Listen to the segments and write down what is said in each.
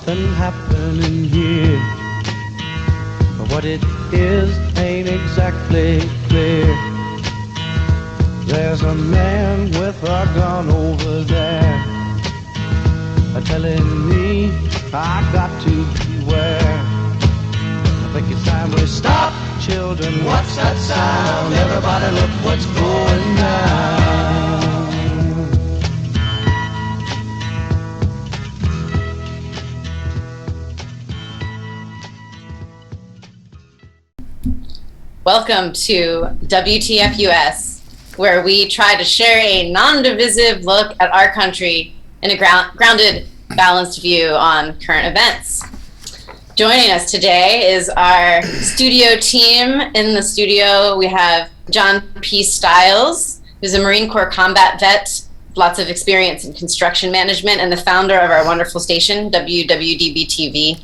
something happening here, but what it is ain't exactly clear. There's a man with a gun over there, telling me I got to beware. I think it's time we stop, children. What's that sound? Everybody look what's going down. Welcome to WTF US, where we try to share a non-divisive look at our country in a grounded, balanced view on current events. Joining us today is our studio team. In the studio, we have John P. Stiles, who's a Marine Corps combat vet, lots of experience in construction management, and the founder of our wonderful station, WWDBTV,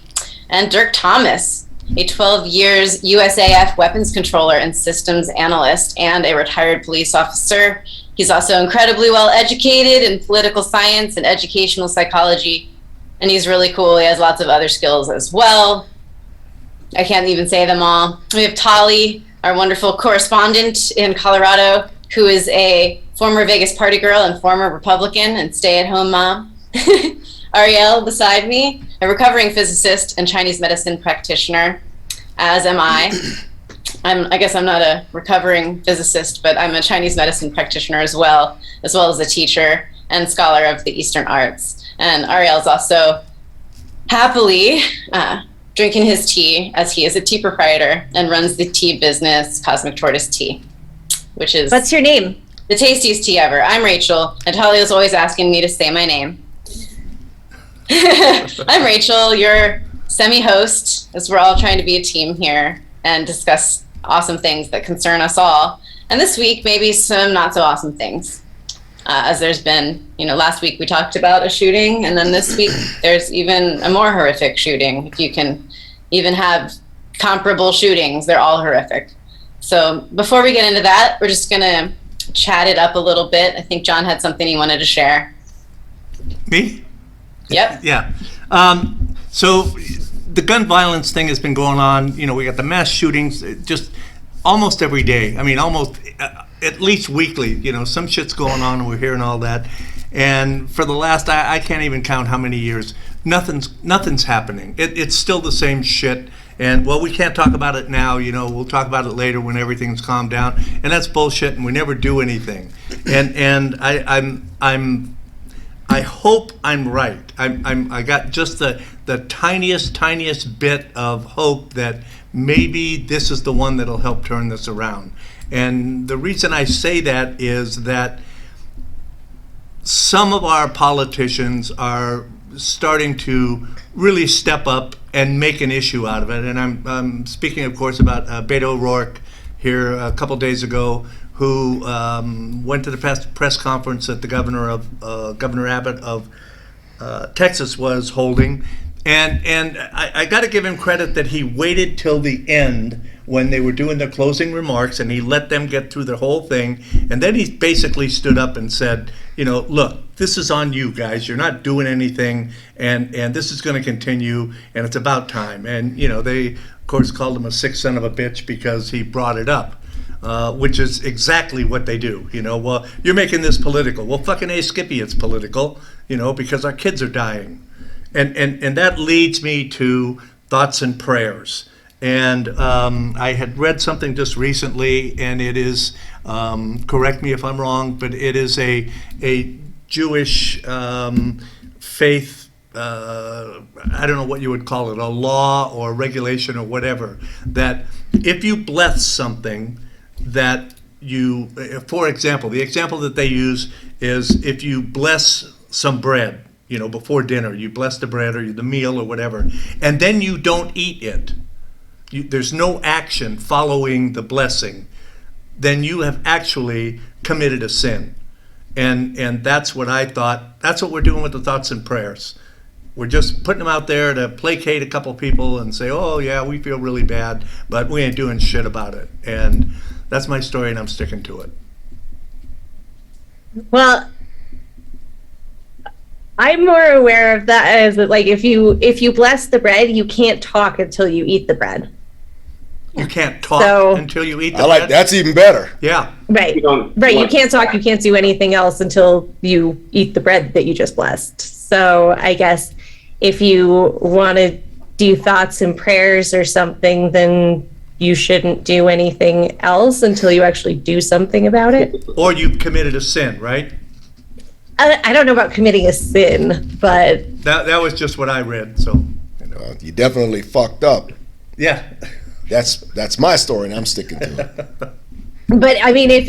and Dirk Thomas, a 12 years USAF weapons controller and systems analyst, and a retired police officer. He's also incredibly well educated in political science and educational psychology, and he's really cool. He has lots of other skills as well. I can't even say them all. We have Tali, our wonderful correspondent in Colorado, who is a former Vegas party girl and former Republican and stay-at-home mom. Ariel beside me, a recovering physicist and Chinese medicine practitioner, as am I. I guess I'm not a recovering physicist, but I'm a Chinese medicine practitioner as well as a teacher and scholar of the Eastern arts. And Ariel's also happily drinking his tea, as he is a tea proprietor and runs the tea business, Cosmic Tortoise Tea, which is... What's your name? The tastiest tea ever. I'm Rachel, and Talia's always asking me to say my name. I'm Rachel, your semi-host, as we're all trying to be a team here and discuss awesome things that concern us all. And this week, maybe some not so awesome things. As there's been, last week we talked about a shooting, and then this week there's even a more horrific shooting. If you can even have comparable shootings, they're all horrific. So before we get into that, we're just gonna chat it up a little bit. I think John had something he wanted to share. Me? Yep. Yeah. So the gun violence thing has been going on. We got the mass shootings just almost every day. I mean, almost at least weekly. Some shit's going on and we're hearing all that. And for the last, I can't even count how many years, nothing's happening. It's still the same shit. And, well, we can't talk about it now. We'll talk about it later when everything's calmed down. And that's bullshit, and we never do anything. And I hope I'm right. I got just the tiniest bit of hope that maybe this is the one that'll help turn this around. And the reason I say that is that some of our politicians are starting to really step up and make an issue out of it. And I'm speaking, of course, about Beto O'Rourke here a couple days ago, who went to the press conference that the Governor Abbott of Texas was holding, and I got to give him credit that he waited till the end when they were doing their closing remarks, and he let them get through the whole thing, and then he basically stood up and said, look, this is on you guys. You're not doing anything, and this is going to continue, and it's about time. And they of course called him a sick son of a bitch because he brought it up. Which is exactly what they do. Well, you're making this political. Well, fucking A, Skippy, it's political, because our kids are dying. And that leads me to thoughts and prayers. And I had read something just recently, and it is, correct me if I'm wrong, but it is a Jewish faith, I don't know what you would call it, a law or regulation or whatever, that if you bless something, that you, for example, the example that they use is if you bless some bread, before dinner, you bless the bread or the meal or whatever, and then you don't eat it, there's no action following the blessing, then you have actually committed a sin. And that's what I thought, that's what we're doing with the thoughts and prayers. We're just putting them out there to placate a couple people and say, oh yeah, we feel really bad, but we ain't doing shit about it. And that's my story, and I'm sticking to it. Well, I'm more aware of that as like if you bless the bread, you can't talk until you eat the bread. You can't talk until you eat the I like bread? that's even better. Yeah. Right. You can't talk, you can't do anything else until you eat the bread that you just blessed. So I guess if you want to do thoughts and prayers or something, then you shouldn't do anything else until you actually do something about it. Or you've committed a sin, right? I don't know about committing a sin, but That was just what I read, so. You definitely fucked up. Yeah. That's my story, and I'm sticking to it. But I mean, if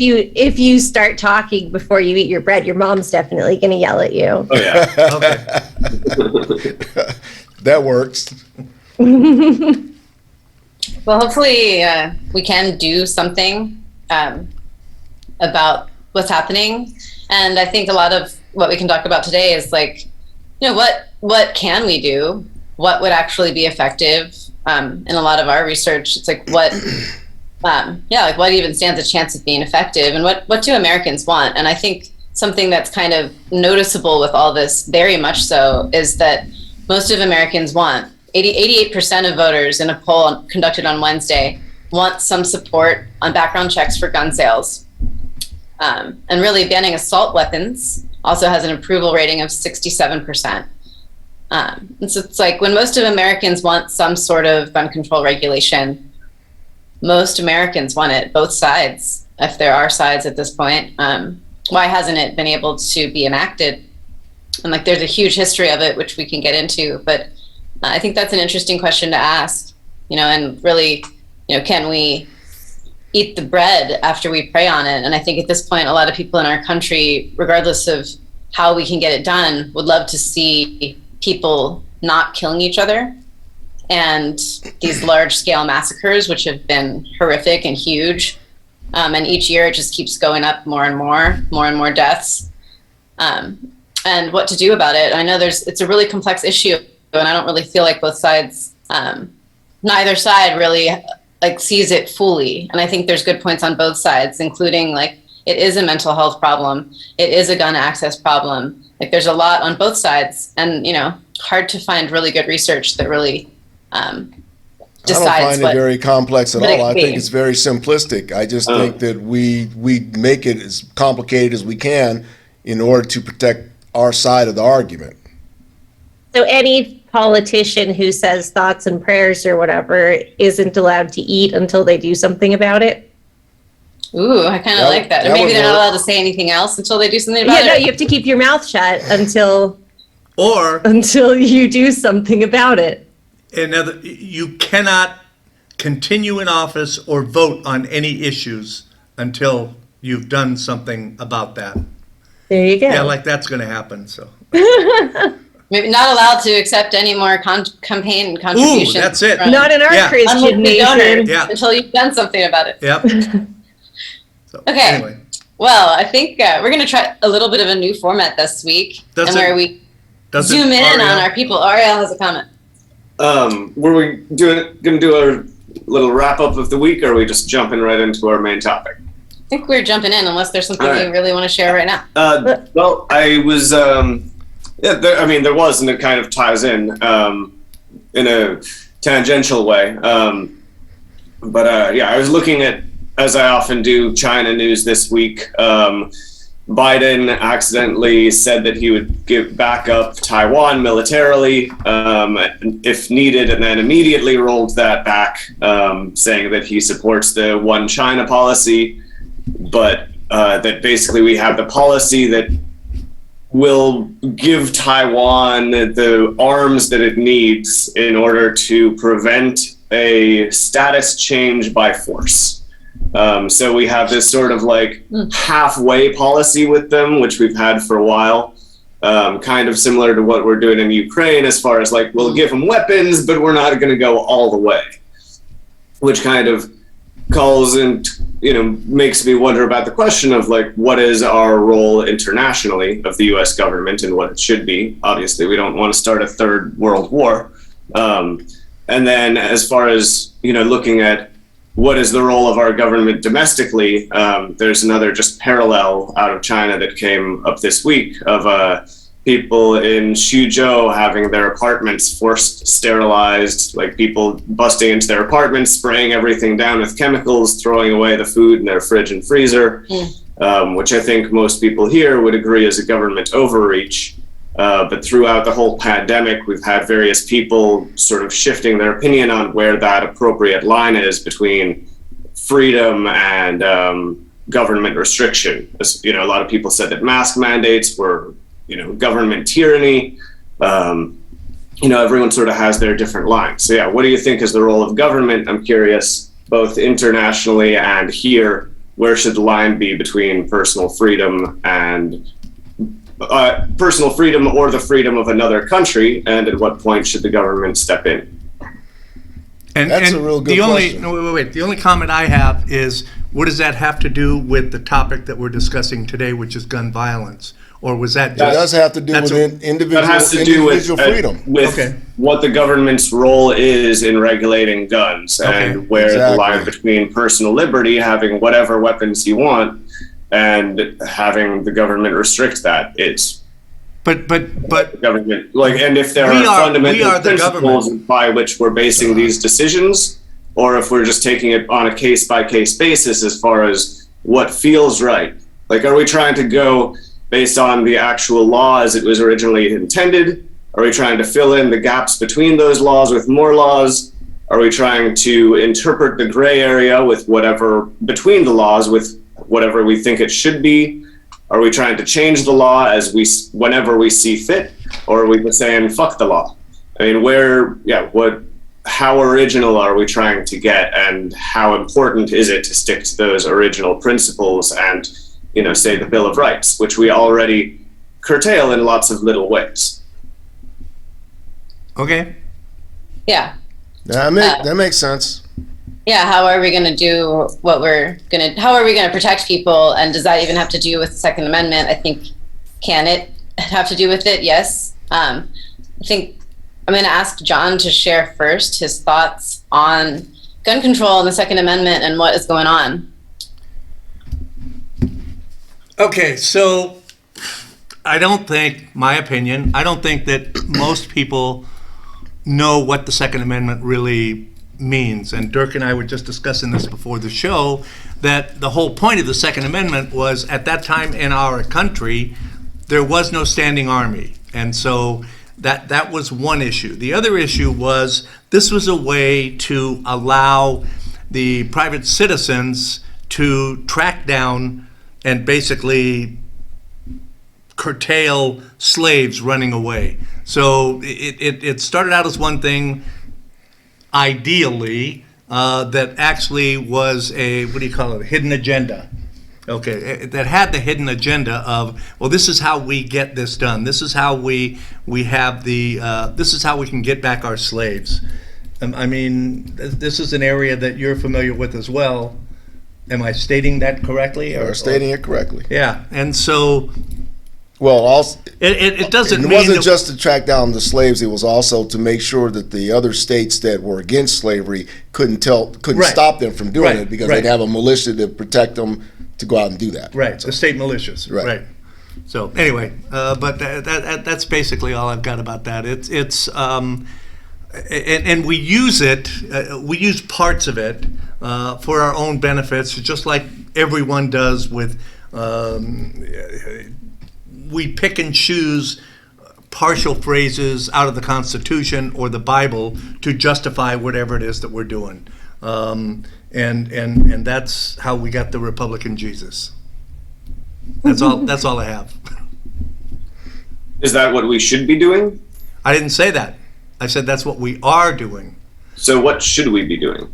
you start talking before you eat your bread, your mom's definitely going to yell at you. Oh yeah. Okay. That works. Well, hopefully we can do something about what's happening. And I think a lot of what we can talk about today is like, what can we do? What would actually be effective? In a lot of our research, it's like what even stands a chance of being effective, and what do Americans want? And I think something that's kind of noticeable with all this, very much so, is that most of Americans want 88% of voters in a poll conducted on Wednesday want some support on background checks for gun sales. And really banning assault weapons also has an approval rating of 67%. And so it's like when most of Americans want some sort of gun control regulation, most Americans want it, both sides, if there are sides at this point. Why hasn't it been able to be enacted? And like there's a huge history of it, which we can get into, but I think that's an interesting question to ask, and really, can we eat the bread after we pray on it? And I think at this point, a lot of people in our country, regardless of how we can get it done, would love to see people not killing each other. And these large-scale massacres, which have been horrific and huge, and each year it just keeps going up more and more deaths, and what to do about it. I know it's a really complex issue, and I don't really feel like both sides, neither side really like sees it fully. And I think there's good points on both sides, including like it is a mental health problem, it is a gun access problem. Like there's a lot on both sides, and hard to find really good research that really decides. I don't find it very complex at all. I think be. it's very simplistic. I just think that we make it as complicated as we can in order to protect our side of the argument. So any politician who says thoughts and prayers or whatever isn't allowed to eat until they do something about it? Ooh, I kind of like that. Or maybe they're not allowed to say anything else until they do something about it. Yeah, no, you have to keep your mouth shut until you do something about it. You cannot continue in office or vote on any issues until you've done something about that. There you go. Yeah, like that's going to happen. So maybe not allowed to accept any more campaign contributions. Ooh, that's it. Not in our Christian nation. Until you've done something about it. Yep. So, Okay. Anyway. Well, I think we're going to try a little bit of a new format this week, where we zoom in on our people. Ariel has a comment. Were we going to do a little wrap up of the week, or are we just jumping right into our main topic? I think we're jumping in, unless there's something you really want to share right now. Well, I was, there was, and it kind of ties in a tangential way. I was looking at, as I often do, China news this week. Biden accidentally said that he would back up Taiwan militarily if needed, and then immediately rolled that back, saying that he supports the one China policy, but that basically we have the policy that will give Taiwan the arms that it needs in order to prevent a status change by force. So we have this sort of like halfway policy with them, which we've had for a while, kind of similar to what we're doing in Ukraine, as far as like, we'll give them weapons, but we're not going to go all the way, which kind of calls and, makes me wonder about the question of like, what is our role internationally of the US government and what it should be. Obviously, we don't want to start a third world war. And then as far as, looking at what is the role of our government domestically, there's another just parallel out of China that came up this week of people in Suzhou having their apartments forced sterilized, like people busting into their apartments, spraying everything down with chemicals, throwing away the food in their fridge and freezer, which I think most people here would agree is a government overreach. But throughout the whole pandemic, we've had various people sort of shifting their opinion on where that appropriate line is between freedom and government restriction. You know, a lot of people said that mask mandates were, you know, government tyranny. You know, everyone sort of has their different lines. So yeah, what do you think is the role of government? I'm curious, both internationally and here, where should the line be between personal freedom and personal freedom or the freedom of another country, and at what point should the government step in? And That's a real good question. Wait. The only comment I have is, what does that have to do with the topic that we're discussing today, which is gun violence? Or was that It does have to do with individual, That has to do individual freedom. with Okay. what the government's role is in regulating guns, and where the Exactly. line between personal liberty, having whatever weapons you want, and having the government restrict that is. But Government, like, and if there We are are fundamental the principles by which we're basing these decisions, or if we're just taking it on a case-by-case basis as far as what feels right. Like, are we trying to go based on the actual law as it was originally intended? Are we trying to fill in the gaps between those laws with more laws? Are we trying to interpret the gray area with whatever between the laws with whatever we think it should be? Are we trying to change the law whenever we see fit, or are we just saying fuck the law? I mean, how original are we trying to get, and how important is it to stick to those original principles and, you know, say the Bill of Rights, which we already curtail in lots of little ways? okay. Yeah. That makes sense. Yeah, how are we going to do how are we going to protect people? And does that even have to do with the Second Amendment? I think, can it have to do with it? Yes. I think I'm going to ask John to share first his thoughts on gun control and the Second Amendment and what is going on. Okay, so I don't think that most people know what the Second Amendment really means. And Dirk and I were just discussing this before the show, that the whole point of the Second Amendment was, at that time in our country, there was no standing army. And so that was one issue. The other issue was, this was a way to allow the private citizens to track down and basically curtail slaves running away. So it started out as one thing, ideally, that actually was a hidden agenda. Okay, that had the hidden agenda of, well, this is how we get this done. This is how we have this is how we can get back our slaves. I mean, this is an area that you're familiar with as well. Am I stating that correctly? You're stating it correctly. Yeah, and so, well, also, it doesn't it mean wasn't that, just to track down the slaves. It was also to make sure that the other states that were against slavery couldn't Right. stop them from doing Right, it, because right. they'd have a militia to protect them to go out and do that. right, the state militias, Right. right. So anyway, but that's basically all I've got about that. And we use it. We use parts of it for our own benefits, just like everyone does with. We pick and choose partial phrases out of the Constitution or the Bible to justify whatever it is that we're doing, and that's how we got the Republican Jesus. That's all. That's all I have. Is that what we should be doing? I didn't say that. I said that's what we are doing. So what should we be doing?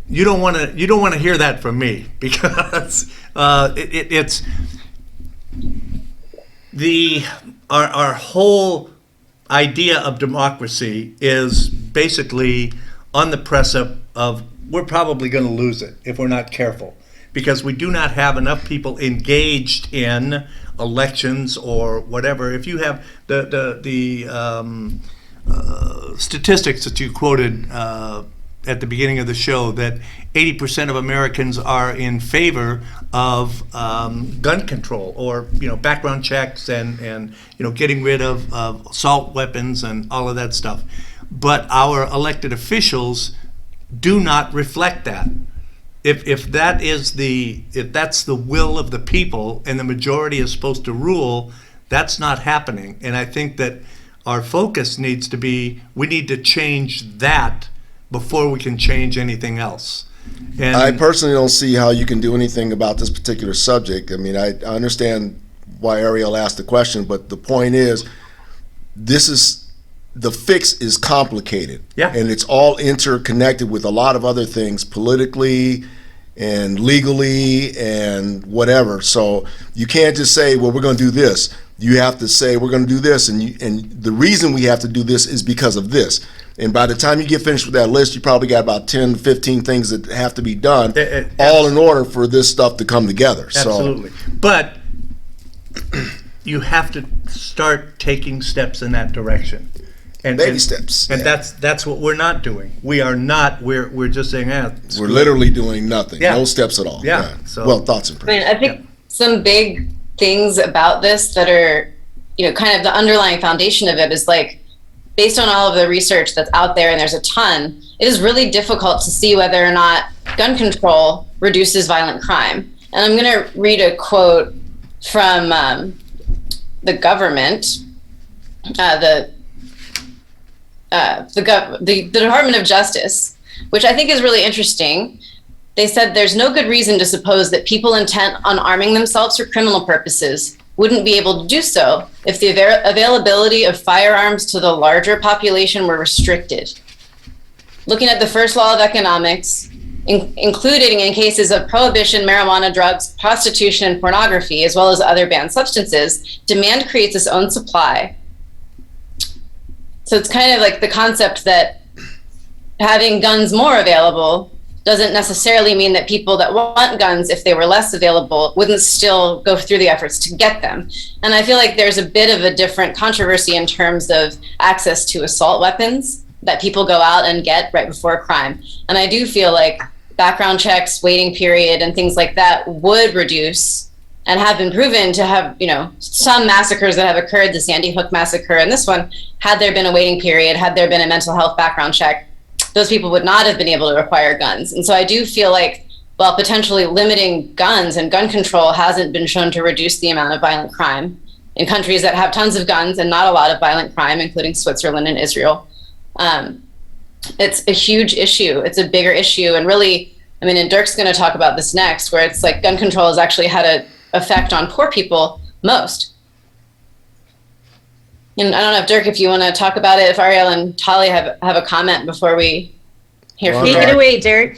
You don't want to hear that from me, because it's our whole idea of democracy is basically on the precipice of, we're probably going to lose it if we're not careful, because we do not have enough people engaged in elections or whatever. If you have the statistics that you quoted at the beginning of the show, that 80% of Americans are in favor of gun control, or background checks and getting rid of assault weapons and all of that stuff. But our elected officials do not reflect that. If that's the will of the people and the majority is supposed to rule, that's not happening. And I think that our focus needs to be, we need to change that before we can change anything else. And I personally don't see how you can do anything about this particular subject. I mean, I understand why Ariel asked the question, but the point is, the fix is complicated. Yeah. And it's all interconnected with a lot of other things, politically and legally and whatever. So you can't just say, well, we're going to do this. You have to say, we're going to do this. And the reason we have to do this is because of this. And by the time you get finished with that list, you probably got about 10, 15 things that have to be done, all in order for this stuff to come together. Absolutely. But you have to start taking steps in that direction. And, Baby steps. And yeah. that's what we're not doing. We are not. We're just saying, we're literally doing nothing. Yeah. No steps at all. Yeah. So, well, thoughts and prayers. I think some big things about this that are, kind of the underlying foundation of it is like, based on all of the research that's out there, and there's a ton, it is really difficult to see whether or not gun control reduces violent crime. And I'm going to read a quote from the government, the Department of Justice, which I think is really interesting. They said there's no good reason to suppose that people intent on arming themselves for criminal purposes wouldn't be able to do so if the availability of firearms to the larger population were restricted. Looking at the first law of economics, including in cases of prohibition, marijuana, drugs, prostitution, and pornography, as well as other banned substances, demand creates its own supply. So it's kind of like the concept that having guns more available doesn't necessarily mean that people that want guns, if they were less available, wouldn't still go through the efforts to get them. And I feel like there's a bit of a different controversy in terms of access to assault weapons that people go out and get right before a crime. And I do feel like background checks, waiting period, and things like that would reduce, and have been proven to have, some massacres that have occurred, the Sandy Hook massacre and this one, had there been a waiting period, had there been a mental health background check, those people would not have been able to acquire guns. And so I do feel like, while potentially limiting guns and gun control hasn't been shown to reduce the amount of violent crime in countries that have tons of guns and not a lot of violent crime, including Switzerland and Israel, it's a huge issue. It's a bigger issue. And really, and Dirk's going to talk about this next, where it's like gun control has actually had an effect on poor people most. And I don't know if Dirk, if you want to talk about it, if Ariel and Tali have a comment before we hear from Dirk. Take it away, Dirk.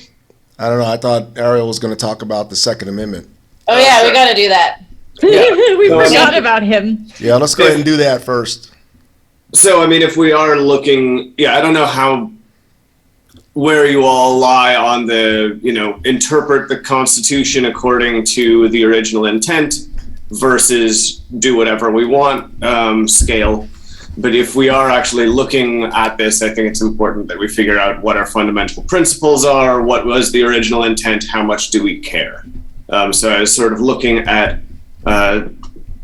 I don't know. I thought Ariel was going to talk about the Second Amendment. Oh yeah, sure. We got to do that. Yeah. We forgot about him. Yeah, let's go ahead and do that first. So, if we are looking, I don't know where you all lie on the, interpret the Constitution according to the original intent versus do whatever we want scale. But if we are actually looking at this, I think it's important that we figure out what our fundamental principles are, what was the original intent, how much do we care? So I was sort of looking at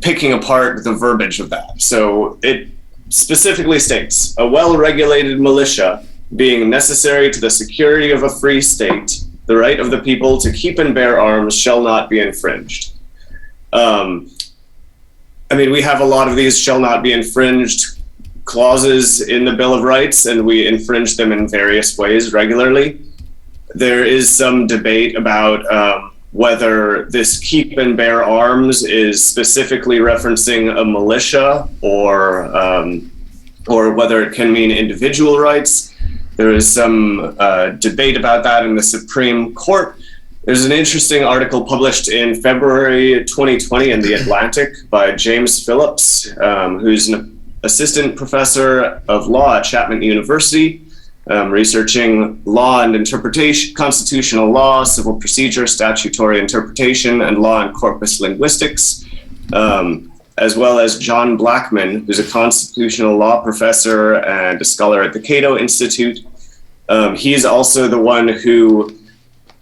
picking apart the verbiage of that. So it specifically states, a well-regulated militia being necessary to the security of a free state, the right of the people to keep and bear arms shall not be infringed. We have a lot of these shall not be infringed clauses in the Bill of Rights, and we infringe them in various ways regularly. There is some debate about whether this keep and bear arms is specifically referencing a militia or whether it can mean individual rights. There is some debate about that in the Supreme Court. There's an interesting article published in February 2020 in The Atlantic by James Phillips, who's an assistant professor of law at Chapman University, researching law and interpretation, constitutional law, civil procedure, statutory interpretation, and law and corpus linguistics, as well as John Blackman, who's a constitutional law professor and a scholar at the Cato Institute. He's also the one who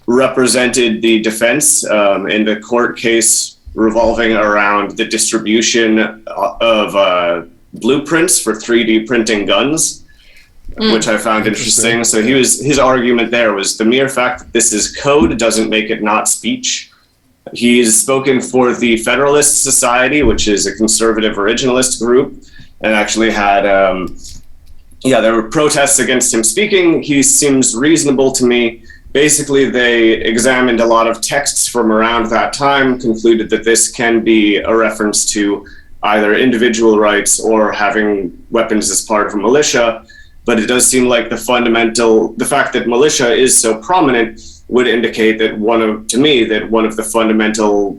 represented the defense in the court case revolving around the distribution of blueprints for 3D printing guns, which I found interesting. So his argument there was the mere fact that this is code doesn't make it not speech. He's spoken for the Federalist Society, which is a conservative originalist group, and actually had, there were protests against him speaking. He seems reasonable to me. Basically, they examined a lot of texts from around that time, concluded that this can be a reference to either individual rights or having weapons as part of a militia. But it does seem like the fact that militia is so prominent would indicate that one of the fundamental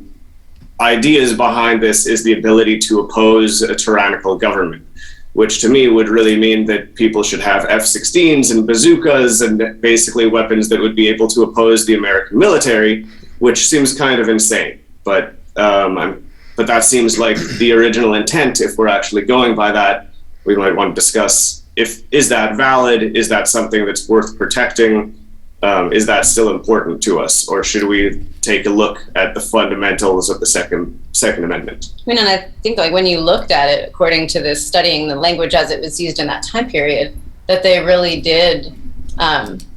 ideas behind this is the ability to oppose a tyrannical government, which to me would really mean that people should have F-16s and bazookas and basically weapons that would be able to oppose the American military, which seems kind of insane. But that seems like the original intent. If we're actually going by that, we might want to discuss is that valid? Is that something that's worth protecting? Is that still important to us, or should we take a look at the fundamentals of the Second Amendment? I mean, and I think like when you looked at it, according to this studying the language as it was used in that time period, that they really did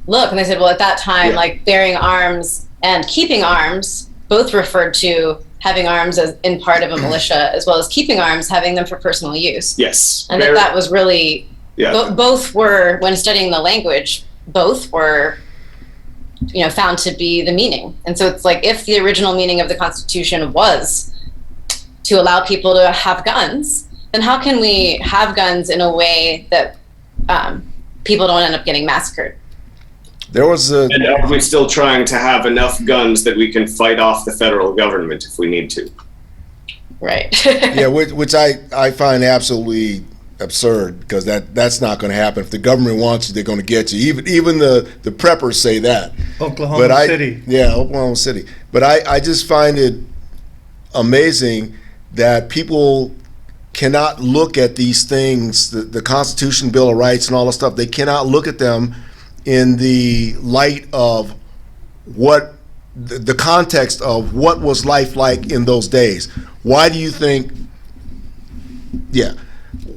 look, and they said, well, at that time, like bearing arms and keeping arms both referred to having arms as in part of a militia, as well as keeping arms, having them for personal use. Yes, and that was really both were, when studying the language, both were found to be the meaning. And so it's like, if the original meaning of the Constitution was to allow people to have guns, then how can we have guns in a way that people don't end up getting massacred? And are we still trying to have enough guns that we can fight off the federal government if we need to? Right. which I find absolutely absurd, because that's not going to happen. If the government wants you, they're going to get you. Even the preppers say that. Oklahoma City. Yeah, Oklahoma City. But I just find it amazing that people cannot look at these things, the Constitution, Bill of Rights, and all this stuff. They cannot look at them in the light of what the context of what was life like in those days. Why do you think?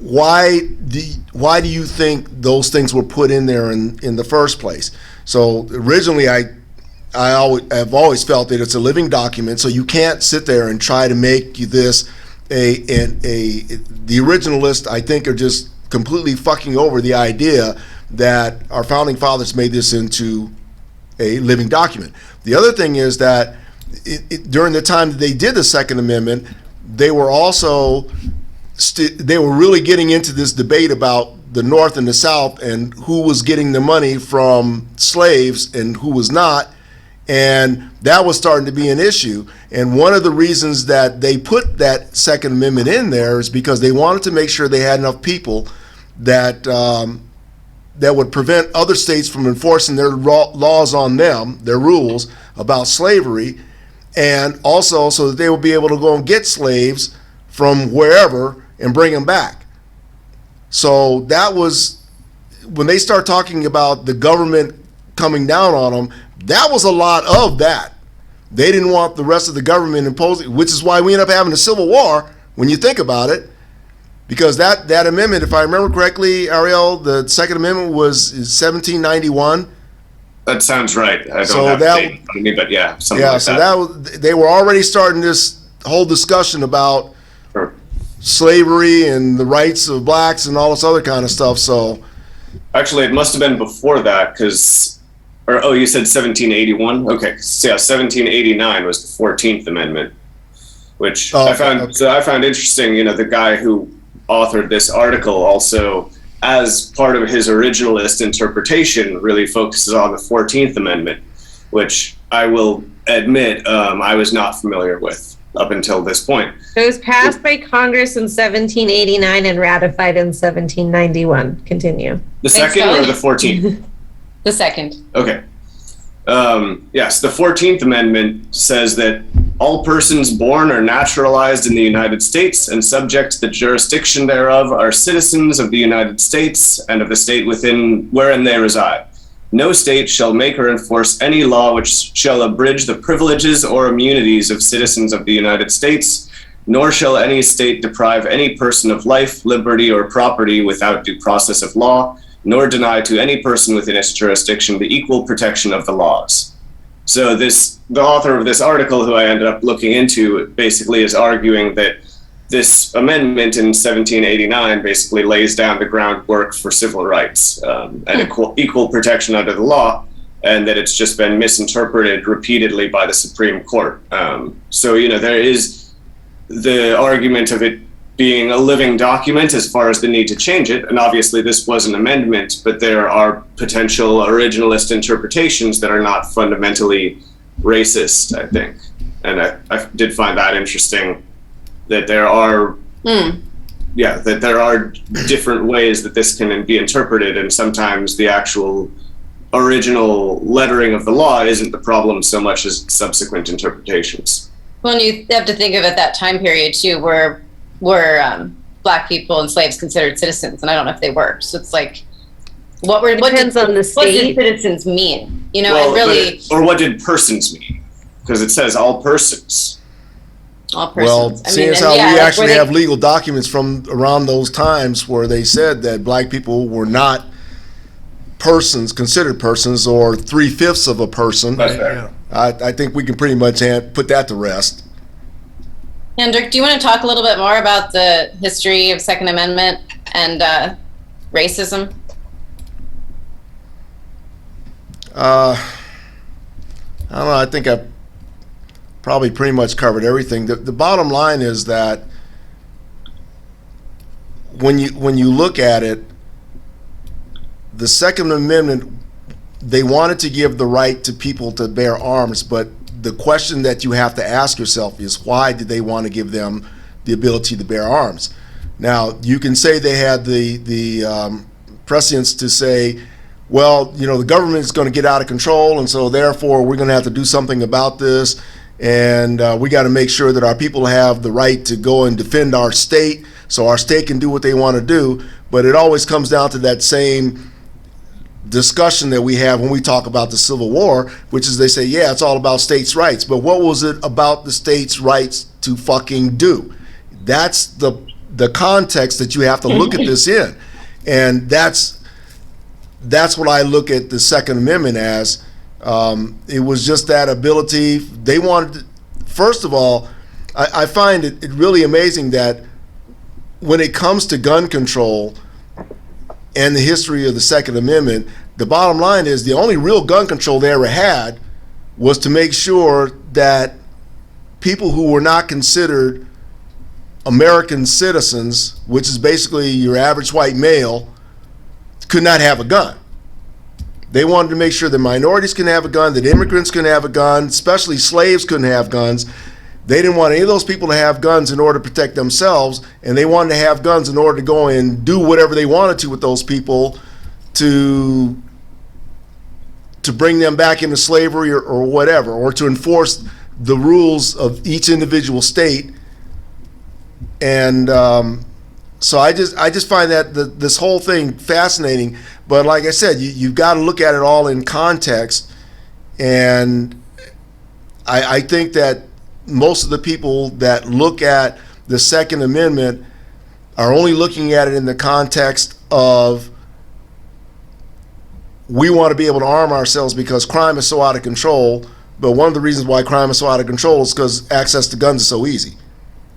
Why do you think those things were put in there in the first place? So originally, I've always felt that it's a living document, so you can't sit there and try to make this the originalists, I think, are just completely fucking over the idea that our founding fathers made this into a living document. The other thing is that during the time that they did the Second Amendment, they were also they were really getting into this debate about the North and the South and who was getting the money from slaves and who was not. And that was starting to be an issue. And one of the reasons that they put that Second Amendment in there is because they wanted to make sure they had enough people that that would prevent other states from enforcing their laws on them, their rules about slavery, and also so that they would be able to go and get slaves from wherever and bring them back. So that was, when they start talking about the government coming down on them, that was a lot of that. They didn't want the rest of the government imposing, which is why we ended up having a civil war, when you think about it, because that amendment, if I remember correctly, Ariel, the Second Amendment was 1791. That sounds right. I don't have the date in front of me, but yeah, something like that. That was, they were already starting this whole discussion about slavery and the rights of blacks and all this other kind of stuff. So actually, it must have been before that, because, you said 1781? Okay, so yeah, 1789 was the 14th Amendment, which I found interesting. The guy who authored this article also, as part of his originalist interpretation, really focuses on the 14th Amendment, which I will admit I was not familiar with up until this point. It was passed by Congress in 1789 and ratified in 1791. Continue. The second or the 14th? The second. Okay. Yes, the 14th Amendment says that all persons born or naturalized in the United States and subject to the jurisdiction thereof are citizens of the United States and of the state wherein they reside. no state shall make or enforce any law which shall abridge the privileges or immunities of citizens of the United States, nor shall any state deprive any person of life, liberty, or property without due process of law, nor deny to any person within its jurisdiction the equal protection of the laws. So the author of this article, who I ended up looking into, basically is arguing that this amendment in 1789 basically lays down the groundwork for civil rights and equal protection under the law, and that it's just been misinterpreted repeatedly by the Supreme Court. So, there is the argument of it being a living document as far as the need to change it, and obviously this was an amendment, but there are potential originalist interpretations that are not fundamentally racist, I think. And I did find that interesting, that there are that there are different ways that this can be interpreted, and sometimes the actual original lettering of the law isn't the problem so much as subsequent interpretations. Well, and you have to think of at that time period too, were Black people and slaves considered citizens, and I don't know if they were. So it's like, what Depends on the state. What did citizens mean? Or what did persons mean? Because it says all persons. All persons. Well, seeing as how we actually have legal documents from around those times where they said that Black people were not persons, considered persons, or 3/5 of a person. That's fair. I think we can pretty much put that to rest. Hendrik, do you want to talk a little bit more about the history of Second Amendment and racism? I don't know. I think I've probably pretty much covered everything. The bottom line is that when you look at it, the Second Amendment, they wanted to give the right to people to bear arms, but the question that you have to ask yourself is, why did they want to give them the ability to bear arms? Now, you can say they had the prescience to say, well, the government is going to get out of control, and so therefore we're going to have to do something about this, and we got to make sure that our people have the right to go and defend our state, so our state can do what they want to do. But it always comes down to that same discussion that we have when we talk about the Civil War, which is they say, yeah, it's all about states' rights, but what was it about the states' rights to fucking do? That's the context that you have to look at this in, and that's what I look at the Second Amendment as. It was just that ability. They wanted, first of all, I find it really amazing that when it comes to gun control and the history of the Second Amendment, the bottom line is the only real gun control they ever had was to make sure that people who were not considered American citizens, which is basically your average white male, could not have a gun. They wanted to make sure that minorities can have a gun, that immigrants can have a gun, especially slaves couldn't have guns. They didn't want any of those people to have guns in order to protect themselves, and they wanted to have guns in order to go and do whatever they wanted to with those people to bring them back into slavery or whatever, or to enforce the rules of each individual state. And so I just find that this whole thing fascinating. But like I said, you've got to look at it all in context, and I think that most of the people that look at the Second Amendment are only looking at it in the context of, we want to be able to arm ourselves because crime is so out of control. But one of the reasons why crime is so out of control is because access to guns is so easy.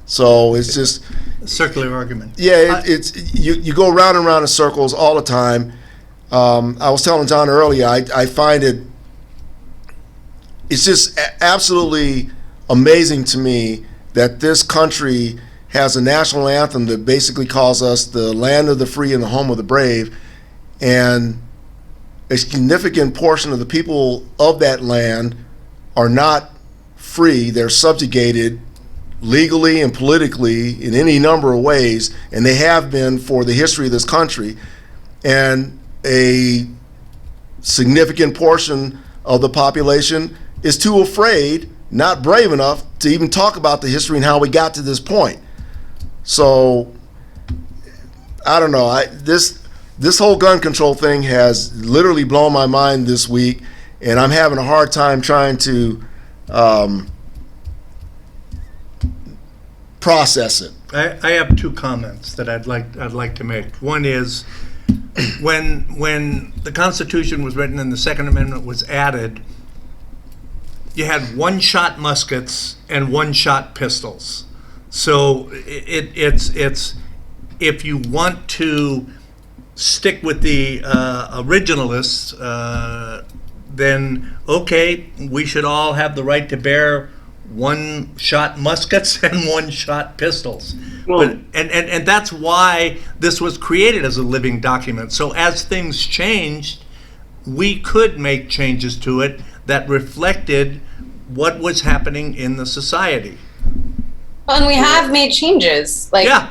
So it's just a circular argument. Yeah, it's you go round and round in circles all the time. I was telling John earlier, I find it's just absolutely amazing to me that this country has a national anthem that basically calls us the land of the free and the home of the brave, and a significant portion of the people of that land are not free. They're subjugated legally and politically in any number of ways, and they have been for the history of this country. And a significant portion of the population is too afraid, not brave enough to even talk about the history and how we got to this point. So I don't know. this whole gun control thing has literally blown my mind this week, and I'm having a hard time trying to process it. I have two comments that I'd like to make. One is, when the Constitution was written and the Second Amendment was added, you had one-shot muskets and one-shot pistols. So it's if you want to stick with the originalists, then okay, we should all have the right to bear one-shot muskets and one-shot pistols. Well, And that's why this was created as a living document. So as things changed, we could make changes to it that reflected what was happening in the society. And we have made changes. Like, Yeah.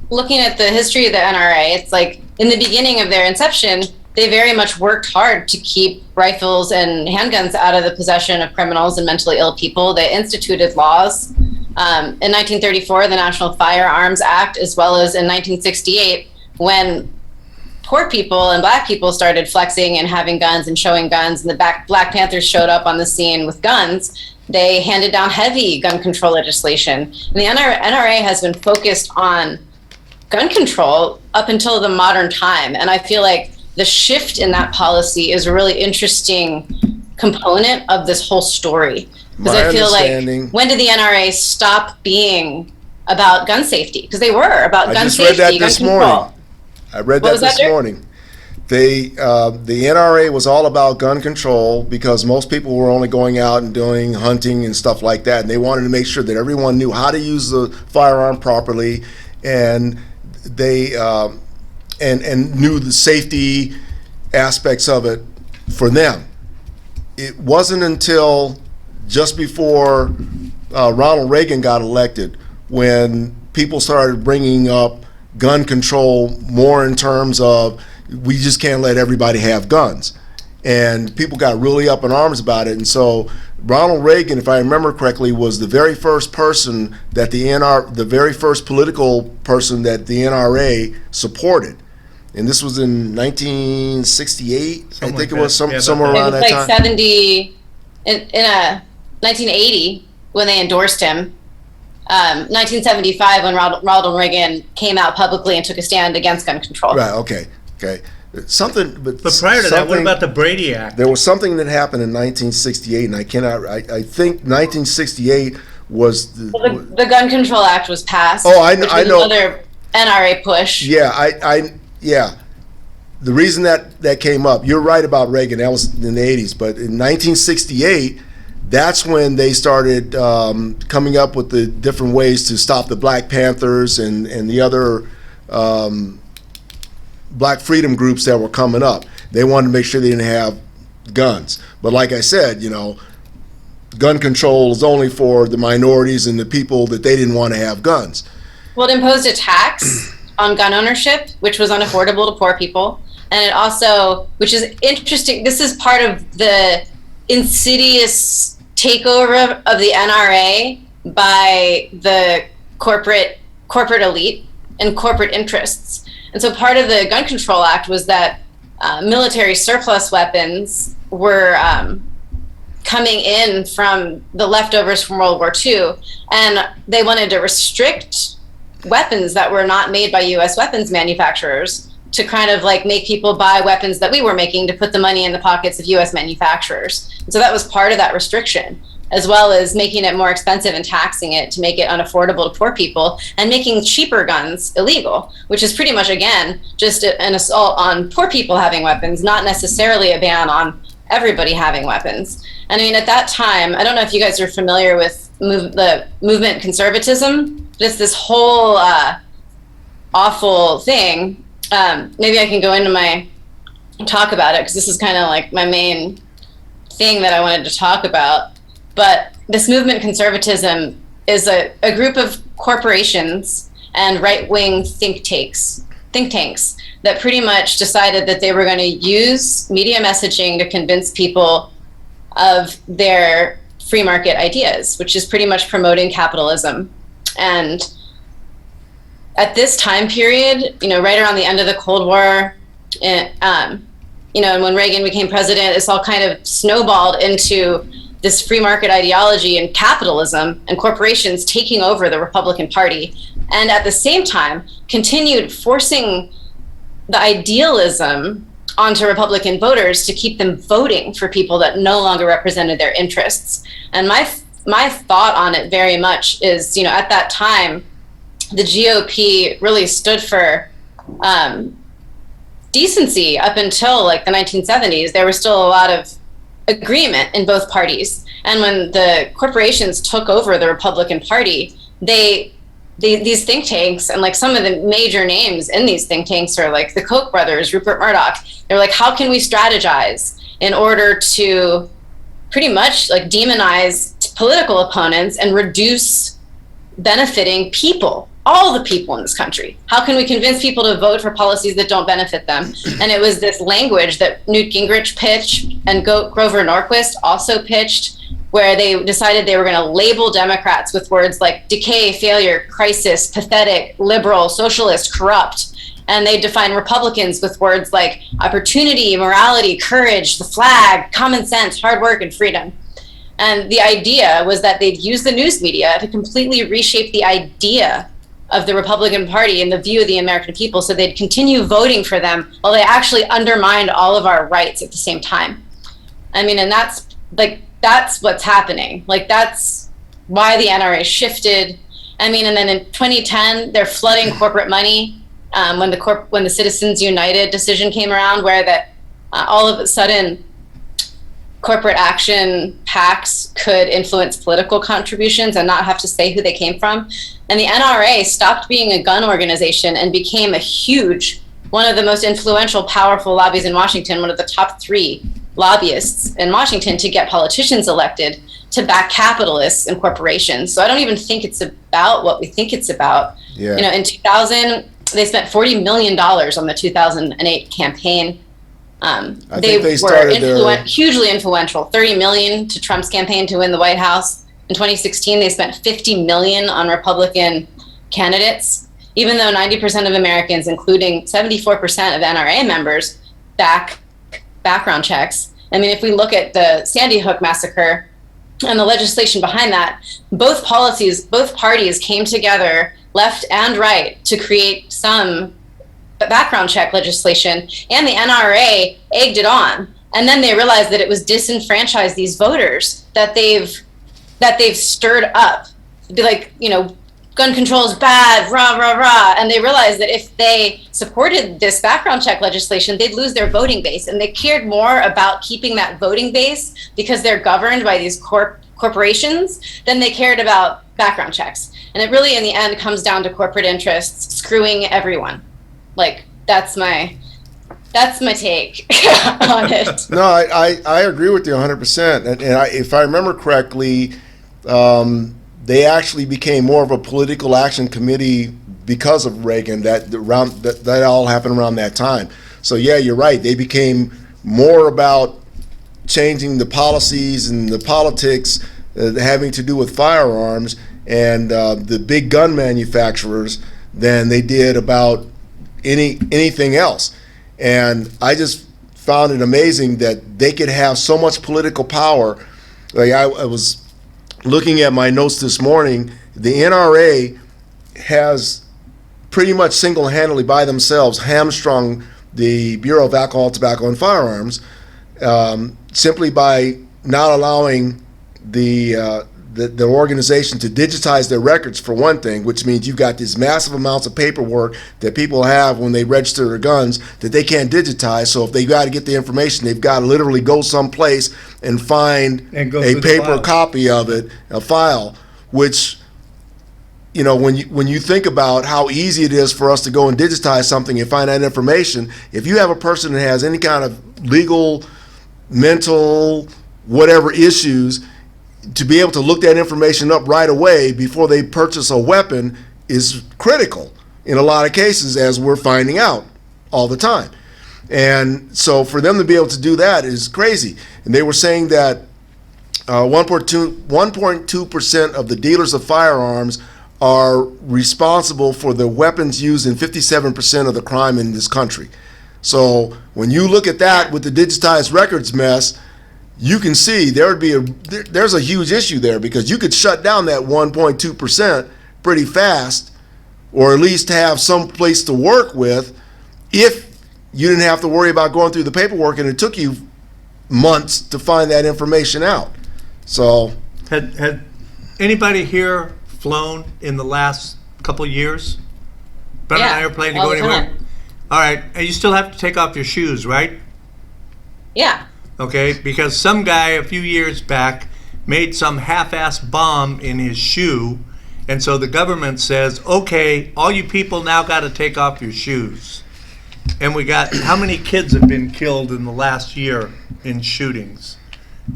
looking at the history of the NRA, it's like in the beginning of their inception, they very much worked hard to keep rifles and handguns out of the possession of criminals and mentally ill people. They instituted laws. In 1934, the National Firearms Act, as well as in 1968, when poor people and black people started flexing and having guns and showing guns, and the Black Panthers showed up on the scene with guns, they handed down heavy gun control legislation. And the NRA has been focused on gun control up until the modern time. And I feel like the shift in that policy is a really interesting component of this whole story. Because I feel like, when did the NRA stop being about gun safety? Because they were about gun safety, gun control. I just read that this morning. I read that this morning. The NRA was all about gun control because most people were only going out and doing hunting and stuff like that, and they wanted to make sure that everyone knew how to use the firearm properly, and they and knew the safety aspects of it for them. It wasn't until just before Ronald Reagan got elected when people started bringing up gun control more in terms of, we just can't let everybody have guns. And people got really up in arms about it. And so Ronald Reagan, if I remember correctly, was the very first person that the very first political person that the NRA supported. And this was in 1968, I think it was somewhere around that time. It was like 70, in 1980 when they endorsed him. 1975 when Ronald Reagan came out publicly and took a stand against gun control. Right. Okay. Something, but prior to that, what about the Brady Act? There was something that happened in 1968, and I think 1968 was the Gun Control Act was passed. Oh, I know. Another NRA push. Yeah, yeah. The reason that came up, you're right about Reagan. That was in the 80s, but in 1968. That's when they started coming up with the different ways to stop the Black Panthers and the other black freedom groups that were coming up. They wanted to make sure they didn't have guns. But like I said, gun control is only for the minorities and the people that they didn't want to have guns. Well, it imposed a tax on gun ownership, which was unaffordable to poor people. And it also, which is interesting, this is part of the insidious takeover of the NRA by the corporate elite and corporate interests. And so part of the Gun Control Act was that military surplus weapons were coming in from the leftovers from World War II, and they wanted to restrict weapons that were not made by U.S. weapons manufacturers to kind of like make people buy weapons that we were making to put the money in the pockets of U.S. manufacturers. And so that was part of that restriction, as well as making it more expensive and taxing it to make it unaffordable to poor people and making cheaper guns illegal, which is pretty much, again, just an assault on poor people having weapons, not necessarily a ban on everybody having weapons. And I mean, at that time, I don't know if you guys are familiar with the movement conservatism, just this whole awful thing. Maybe I can go into my talk about it because this is kind of like my main thing that I wanted to talk about. But this movement conservatism is a group of corporations and right-wing think tanks that pretty much decided that they were going to use media messaging to convince people of their free market ideas, which is pretty much promoting capitalism. And at this time period, right around the end of the Cold War, And when Reagan became president, this all kind of snowballed into this free market ideology and capitalism and corporations taking over the Republican Party, and at the same time continued forcing the idealism onto Republican voters to keep them voting for people that no longer represented their interests. And my thought on it very much is, at that time, the GOP really stood for decency up until like the 1970s. There was still a lot of agreement in both parties. And when the corporations took over the Republican Party, these think tanks, and like some of the major names in these think tanks are like the Koch brothers, Rupert Murdoch. They're like, how can we strategize in order to pretty much like demonize political opponents and reduce benefiting people, all the people in this country? How can we convince people to vote for policies that don't benefit them? And it was this language that Newt Gingrich pitched and Grover Norquist also pitched, where they decided they were going to label Democrats with words like decay, failure, crisis, pathetic, liberal, socialist, corrupt. And they defined Republicans with words like opportunity, morality, courage, the flag, common sense, hard work, and freedom. And the idea was that they'd use the news media to completely reshape the idea of the Republican Party and the view of the American people, so they'd continue voting for them while they actually undermined all of our rights at the same time. I mean, and that's what's happening. Like, that's why the NRA shifted. I mean, and then in 2010, they're flooding corporate money when the Citizens United decision came around, where that all of a sudden corporate action PACs could influence political contributions and not have to say who they came from. And the NRA stopped being a gun organization and became one of the most influential, powerful lobbies in Washington, one of the top 3 lobbyists in Washington to get politicians elected to back capitalists and corporations. So I don't even think it's about what we think it's about. Yeah. In 2000, they spent $40 million on the 2008 campaign. They were hugely influential. $30 million to Trump's campaign to win the White House. In 2016, they spent $50 million on Republican candidates, even though 90% of Americans, including 74% of NRA members, back background checks. I mean, if we look at the Sandy Hook massacre and the legislation behind that, both parties came together, left and right, to create some background check legislation, and the NRA egged it on. And then they realized that it was disenfranchised these voters that they've stirred up. Be like, gun control is bad, rah, rah, rah. And they realized that if they supported this background check legislation, they'd lose their voting base. And they cared more about keeping that voting base because they're governed by these corporations than they cared about background checks. And it really, in the end, comes down to corporate interests screwing everyone. Like, that's my take on it. No, I agree with you 100%. And if I remember correctly, they actually became more of a political action committee because of Reagan. That all happened around that time. So yeah, you're right. They became more about changing the policies and the politics having to do with firearms and the big gun manufacturers than they did about anything else. And I just found it amazing that they could have so much political power. Like I was looking at my notes this morning, the NRA has pretty much single-handedly by themselves hamstrung the Bureau of Alcohol, Tobacco, and Firearms simply by not allowing the organization to digitize their records, for one thing, which means you've got these massive amounts of paperwork that people have when they register their guns that they can't digitize. So if they got to get the information, they've got to literally go someplace and find a paper copy of it, a file, which, when you think about how easy it is for us to go and digitize something and find that information, if you have a person that has any kind of legal, mental, whatever issues, to be able to look that information up right away before they purchase a weapon is critical in a lot of cases, as we're finding out all the time. And so for them to be able to do that is crazy. And they were saying that 1.2% of the dealers of firearms are responsible for the weapons used in 57% of the crime in this country. So when you look at that with the digitized records mess, you can see there's a huge issue there, because you could shut down that 1.2% pretty fast, or at least have some place to work with, if you didn't have to worry about going through the paperwork and it took you months to find that information out. So Had anybody here flown in the last couple years? Been on an airplane to all go the anywhere? time. All right, and you still have to take off your shoes, right? Yeah. Okay, because some guy a few years back made some half-ass bomb in his shoe, and so the government says, okay, all you people now got to take off your shoes. And we got, how many kids have been killed in the last year in shootings?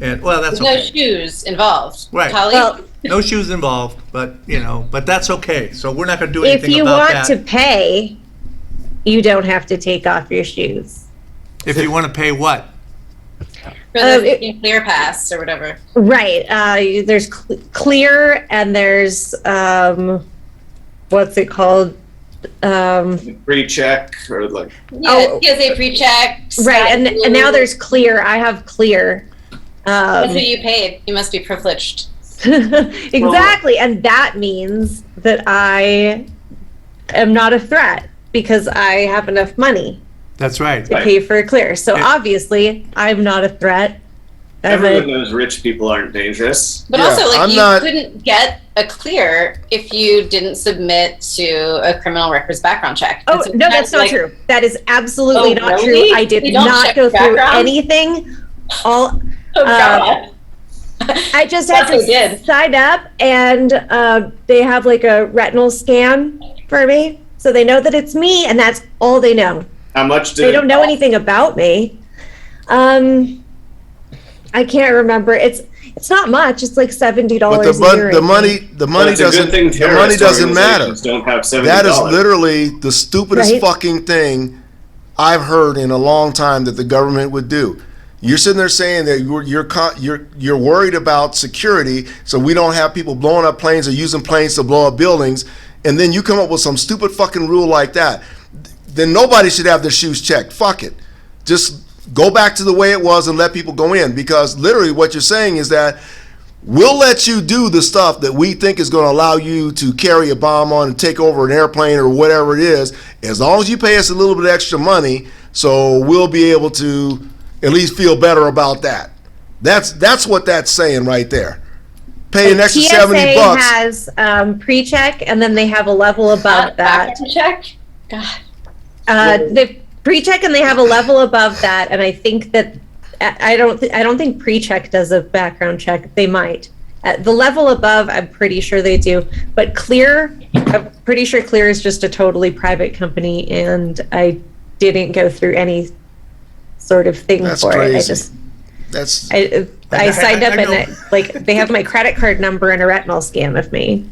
And well, that's There's okay. no shoes involved. Right. Holly? Well, No shoes involved, but but that's okay. So we're not going to do if anything you about want that. to pay, you don't have to take off your shoes. If you want to pay what? For the clear pass or whatever. Right. There's clear, and there's what's it called? Pre-check or like. Yeah, TSA pre-check. Right, and now there's clear. I have clear. That's what you paid. You must be privileged. Exactly, and that means that I am not a threat because I have enough money That's right. to pay for clear. So Yeah. obviously, I'm not a threat. Everyone knows rich people aren't dangerous. But Yeah, also, like, I'm you not- couldn't get a clear if you didn't submit to a criminal records background check. Oh, And so no, that's not like, true. That is absolutely Oh, not really? true. I did They don't not check go through background? anything. Oh, God. I just had That's what I to did. sign up, and they have like a retinal scan for me, so they know that it's me, and that's all they know. How much did They it don't know cost? anything about me. I can't remember. It's not much. It's like $70 but a year. the I money think. the money It's a good doesn't thing the money terrorist doesn't matter. organizations Don't have $70. That is literally the stupidest Right. fucking thing I've heard in a long time that the government would do. You're sitting there saying that you're worried about security, so we don't have people blowing up planes or using planes to blow up buildings, and then you come up with some stupid fucking rule like that. Then nobody should have their shoes checked. Fuck it. Just go back to the way it was and let people go in, because literally what you're saying is that we'll let you do the stuff that we think is going to allow you to carry a bomb on and take over an airplane or whatever it is, as long as you pay us a little bit extra money, so we'll be able to at least feel better about that. That's what that's saying right there. Pay an extra TSA $70. has pre-check, and then they have a level above that. Background check? God. The pre-check, and they have a level above that, and I think that I don't think pre-check does a background check. They might. At the level above, I'm pretty sure they do. But Clear, I'm pretty sure Clear is just a totally private company, and I didn't go through any sort of thing That's for it. crazy. I signed up, I and they have my credit card number and a retinal scan of me.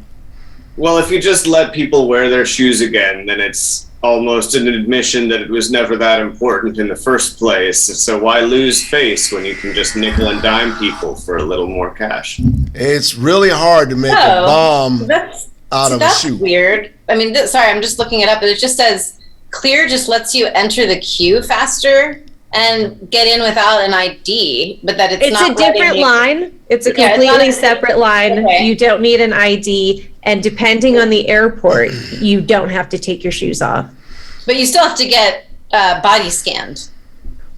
Well, if you just let people wear their shoes again, then it's almost an admission that it was never that important in the first place. So why lose face when you can just nickel and dime people for a little more cash? It's really hard to make a bomb That's out of a that's shoe. weird. I mean, sorry, I'm just looking it up, but it just says Clear just lets you enter the queue faster and get in without an ID, but that it's not a different letting you- line. It's a Yeah, it's not completely a- separate line. Okay. You don't need an ID, and depending on the airport, you don't have to take your shoes off. But you still have to get body scanned.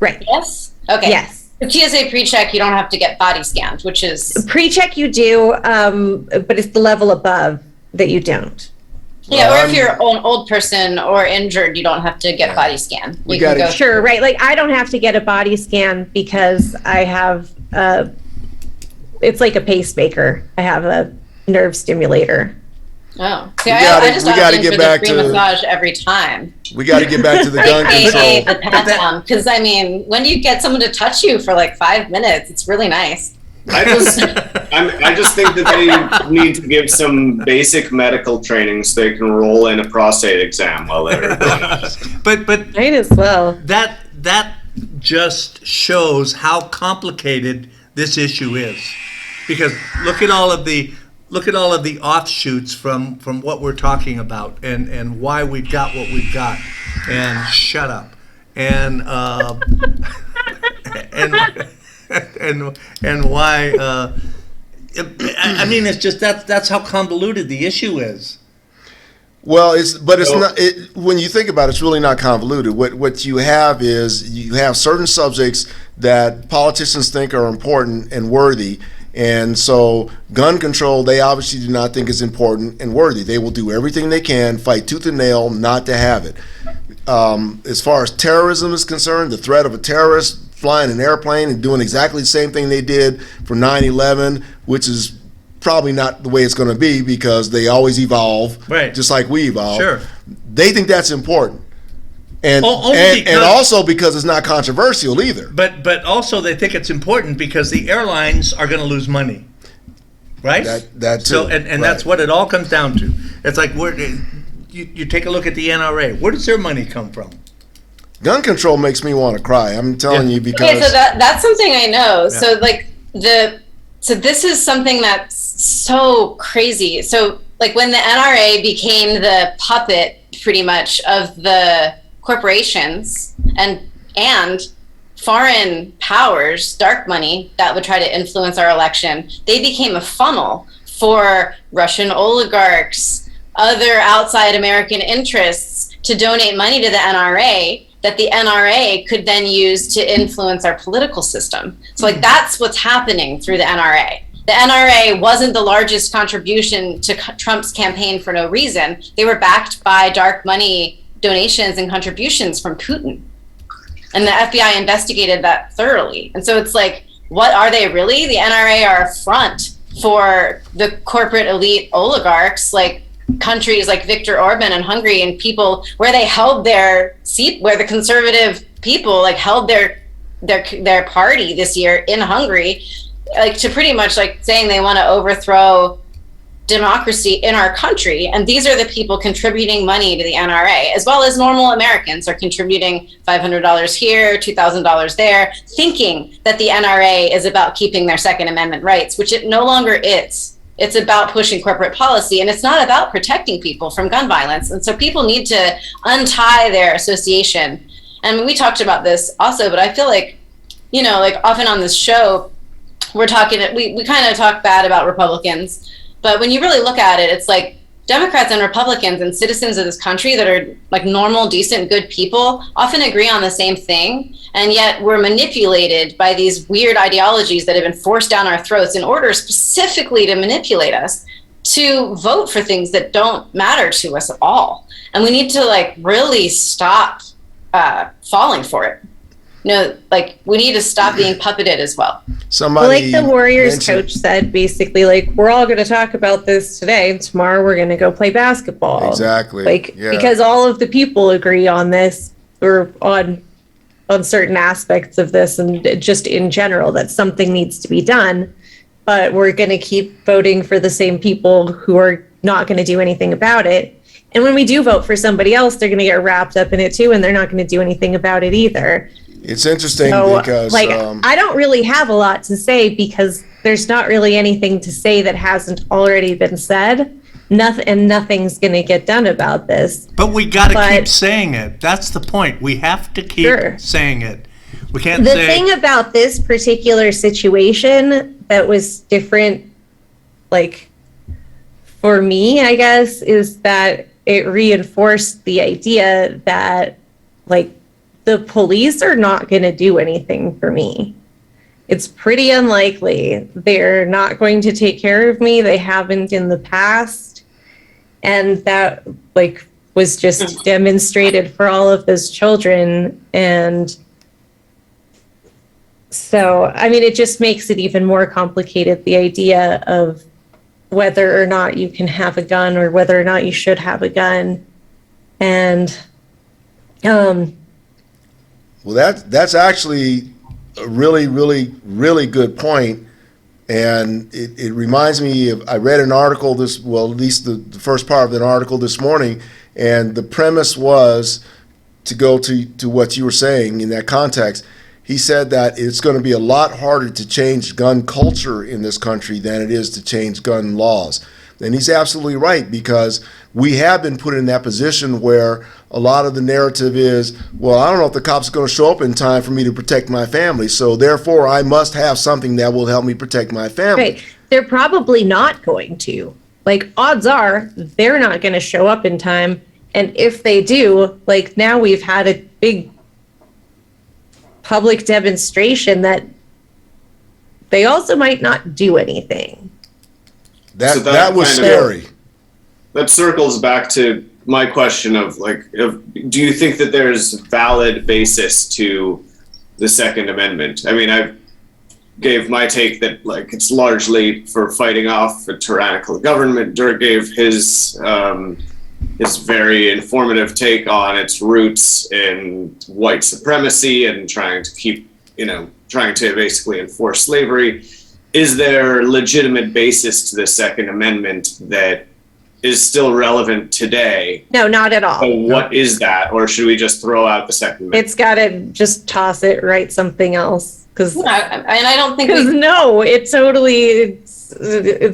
Right. Yes? Okay. Yes. For TSA pre-check, you don't have to get body scanned, which is Pre-check you do, but it's the level above that you don't. yeah. Well, Or if you're an old person or injured, you don't have to get body scan. We You can gotta- go. Sure, right. Like I don't have to get a body scan because I have it's like a pacemaker. I have a nerve stimulator. Oh, see, gotta- I just we opt gotta in get for back the free to- massage every time. We got to get back to the gun AKA control. the pat down, because I mean, when do you get someone to touch you for like 5 minutes? It's really nice. I just think that they need to give some basic medical training so they can roll in a prostate exam while they're doing it. But Might as well. that just shows how complicated this issue is, because look at all of the offshoots from what we're talking about and why we've got what we've got. And shut up. and and why. I mean, it's just that's how convoluted the issue is. Well, it's not. When you think about it, it's really not convoluted. What you have is you have certain subjects that politicians think are important and worthy, and so gun control they obviously do not think is important and worthy. They will do everything they can, fight tooth and nail, not to have it. As far as terrorism is concerned, the threat of a terrorist flying an airplane and doing exactly the same thing they did for 9/11, which is probably not the way it's going to be because they always evolve, right? Just like we evolve. Sure. They think that's important, and also because it's not controversial either. But also they think it's important because the airlines are going to lose money, right? That too. So and right. That's what it all comes down to. It's like you take a look at the NRA. Where does their money come from? Gun control makes me want to cry. I'm telling you because. Okay, so that's something I know. Yeah. So this is something that's so crazy. So like when the NRA became the puppet pretty much of the corporations and foreign powers, dark money that would try to influence our election, they became a funnel for Russian oligarchs, other outside American interests to donate money to the NRA that the NRA could then use to influence our political system. So like that's what's happening through the NRA. The NRA wasn't the largest contribution to Trump's campaign for no reason. They were backed by dark money donations and contributions from Putin. And the FBI investigated that thoroughly. And so it's like, what are they really? The NRA are a front for the corporate elite oligarchs, like countries like Viktor Orban and Hungary, and people where they held their seat, where the conservative people like held their party this year in Hungary, like to pretty much like saying they want to overthrow democracy in our country. And these are the people contributing money to the NRA, as well as normal Americans are contributing $500 here, $2,000 there, thinking that the NRA is about keeping their Second Amendment rights, which it no longer is. It's about pushing corporate policy, and it's not about protecting people from gun violence. And so people need to untie their association. And we talked about this also, but I feel like, you know, like often on this show, we kind of talk bad about Republicans, but when you really look at it, it's like Democrats and Republicans and citizens of this country that are like normal, decent, good people often agree on the same thing. And yet we're manipulated by these weird ideologies that have been forced down our throats in order specifically to manipulate us to vote for things that don't matter to us at all. And we need to like really stop falling for it. No, like we need to stop being puppeted as well. Like the Warriors coach said, basically, like we're all going to talk about this today. And tomorrow we're going to go play basketball. Exactly. Like because all of the people agree on this or on certain aspects of this, and just in general that something needs to be done. But we're going to keep voting for the same people who are not going to do anything about it. And when we do vote for somebody else, they're going to get wrapped up in it too, and they're not going to do anything about it either. It's interesting because like I don't really have a lot to say because there's not really anything to say that hasn't already been said. Nothing's going to get done about this. But we got to keep saying it. That's the point. We have to keep saying it. We can't The thing about this particular situation that was different, like for me, I guess, is that it reinforced the idea that like the police are not going to do anything for me. It's pretty unlikely. They're not going to take care of me. They haven't in the past. And that like was just demonstrated for all of those children. And so, I mean, it just makes it even more complicated, the idea of whether or not you can have a gun or whether or not you should have a gun. And well, that's actually a really, really, really good point. And it reminds me of, I read an article at least the first part of an article this morning, and the premise was to go to what you were saying in that context. He said that it's going to be a lot harder to change gun culture in this country than it is to change gun laws. And he's absolutely right, because we have been put in that position where a lot of the narrative is, well, I don't know if the cops are going to show up in time for me to protect my family, so therefore I must have something that will help me protect my family. Right. They're probably not going to. Like, odds are they're not going to show up in time. And if they do, like, now we've had a big public demonstration they also might not do anything. That was scary. That circles back to my question of do you think that there's valid basis to the Second Amendment? I mean, I gave my take that it's largely for fighting off a tyrannical government. Dirk gave his very informative take on its roots in white supremacy and trying to basically enforce slavery. Is there legitimate basis to the Second Amendment that is still relevant today? No, not at all. So what is that? Or should we just throw out the Second Amendment? It's got to just toss it, write something else. Because I don't think it's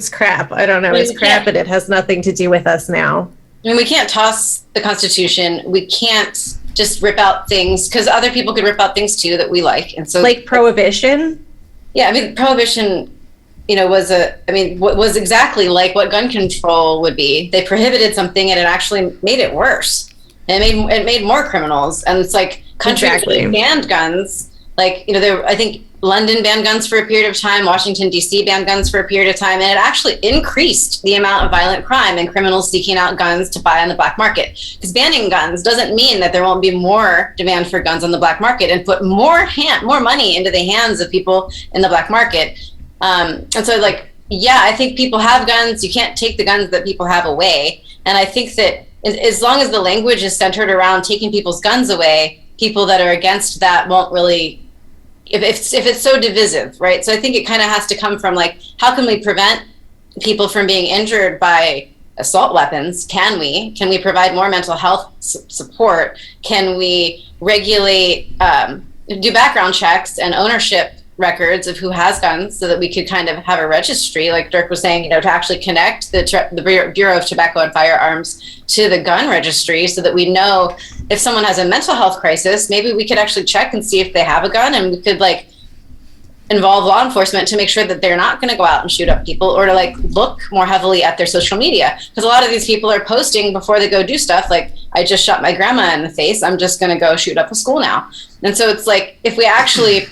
crap. I don't know. It's crap, and it has nothing to do with us now. I mean, we can't toss the Constitution. We can't just rip out things, because other people could rip out things too that we like. And so, like prohibition. Yeah, I mean, prohibition, was exactly like what gun control would be. They prohibited something, and it actually made it worse. And it made more criminals. And it's like countries that banned guns. I think London banned guns for a period of time, Washington, D.C. banned guns for a period of time, and it actually increased the amount of violent crime and criminals seeking out guns to buy on the black market. Because banning guns doesn't mean that there won't be more demand for guns on the black market and put more money into the hands of people in the black market. And so, I think people have guns. You can't take the guns that people have away. And I think that as long as the language is centered around taking people's guns away, people that are against that won't really... If it's so divisive, right? So I think it kind of has to come from how can we prevent people from being injured by assault weapons? Can we provide more mental health support? Can we regulate, do background checks and ownership records of who has guns so that we could kind of have a registry, like Dirk was saying, to actually connect the Bureau of Tobacco and Firearms to the gun registry so that we know if someone has a mental health crisis, maybe we could actually check and see if they have a gun, and we could involve law enforcement to make sure that they're not going to go out and shoot up people, or to look more heavily at their social media. Because a lot of these people are posting before they go do stuff I just shot my grandma in the face, I'm just going to go shoot up a school now. And so it's if we actually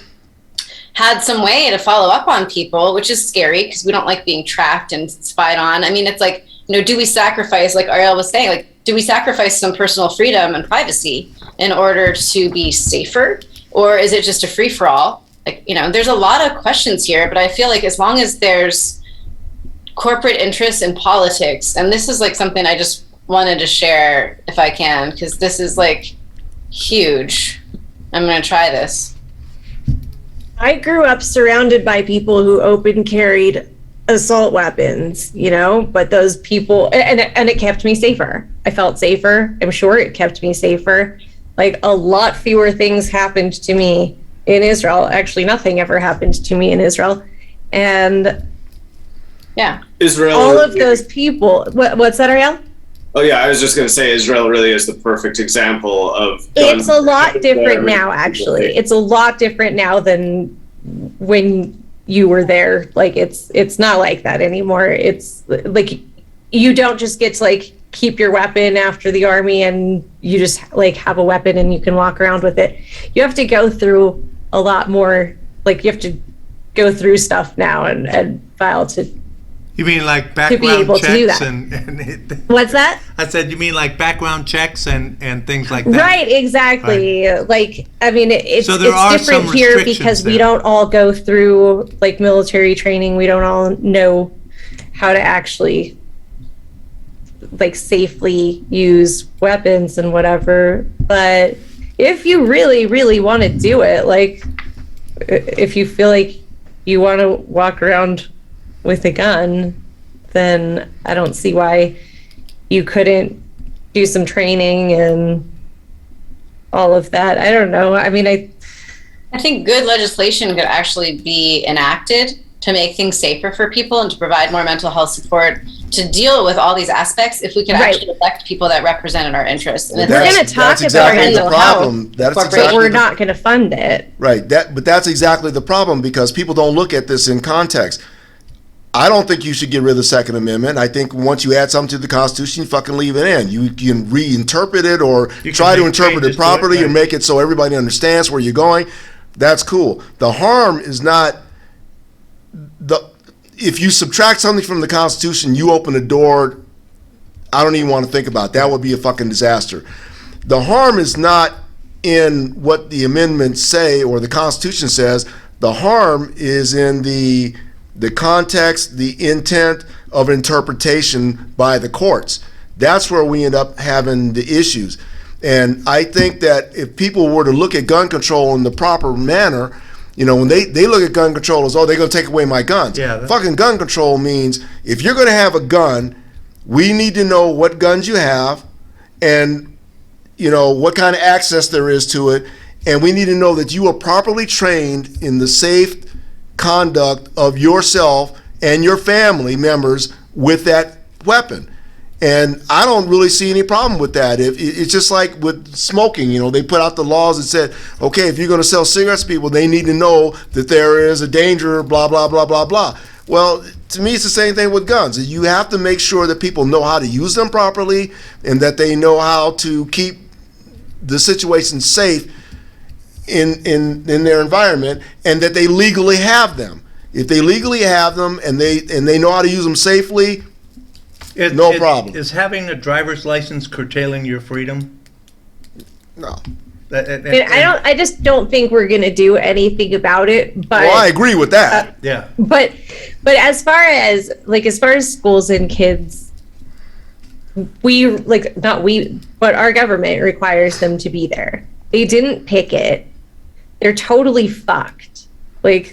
had some way to follow up on people, which is scary because we don't like being tracked and spied on. I mean, it's do we sacrifice, like Ariel was saying, do we sacrifice some personal freedom and privacy in order to be safer? Or is it just a free-for-all? There's a lot of questions here, but I feel as long as there's corporate interests in politics, and this is something I just wanted to share if I can, because this is huge. I'm going to try this. I grew up surrounded by people who open carried assault weapons, but those people, and it kept me safer. I felt safer. I'm sure it kept me safer. A lot fewer things happened to me in Israel. Actually, nothing ever happened to me in Israel. And yeah, Israel. All of those people. What's that, Ariel? Oh yeah, I was just going to say Israel really is the perfect example of. It's a lot different now, actually. It's a lot different now than when you were there. It's not like that anymore. It's you don't just get to keep your weapon after the army and you just have a weapon and you can walk around with it. You have to go through a lot more. You have to go through stuff now and file to. You mean background to be able checks to do that. and What's that? I said you mean background checks and things like that. Right, exactly. Right. It's so there it's different here because we don't all go through military training. We don't all know how to actually safely use weapons and whatever. But if you really, really want to do it, if you feel you want to walk around with a gun, then I don't see why you couldn't do some training and all of that. I don't know. I mean, I think good legislation could actually be enacted to make things safer for people and to provide more mental health support to deal with all these aspects if we could Right. actually elect people that represented our interests. And We're That's- going to talk that's about exactly mental the problem. health, That's but exactly we're the- not going to fund it. Right. But that's exactly the problem, because people don't look at this in context. I don't think you should get rid of the Second Amendment. I think once you add something to the Constitution, you fucking leave it in. You can reinterpret it or You can try to make interpret changes it to it, properly or right. make it so everybody understands where you're going. That's cool. The harm is not if you subtract something from the Constitution, you open a door. I don't even want to think about it. That would be a fucking disaster. The harm is not in what the amendments say or the Constitution says. The harm is in the context, the intent of interpretation by the courts. That's where we end up having the issues. And I think that if people were to look at gun control in the proper manner, when they look at gun control as, oh, they're going to take away my guns. Yeah, Fucking gun control means if you're going to have a gun, we need to know what guns you have and, what kind of access there is to it. And we need to know that you are properly trained in the safe conduct of yourself and your family members with that weapon. And I don't really see any problem with that. It's just like with smoking, they put out the laws that said, okay, if you're going to sell cigarettes to people, they need to know that there is a danger, blah, blah, blah, blah, blah. Well, to me, it's the same thing with guns. You have to make sure that people know how to use them properly and that they know how to keep the situation safe in their environment, and that they legally have them. If they legally have them and they know how to use them safely, no problem. Is having a driver's license curtailing your freedom? No. I just don't think we're going to do anything about it. But Well, I agree with that. Yeah. But as far as schools and kids, but our government requires them to be there. They didn't pick it. They're totally fucked. They're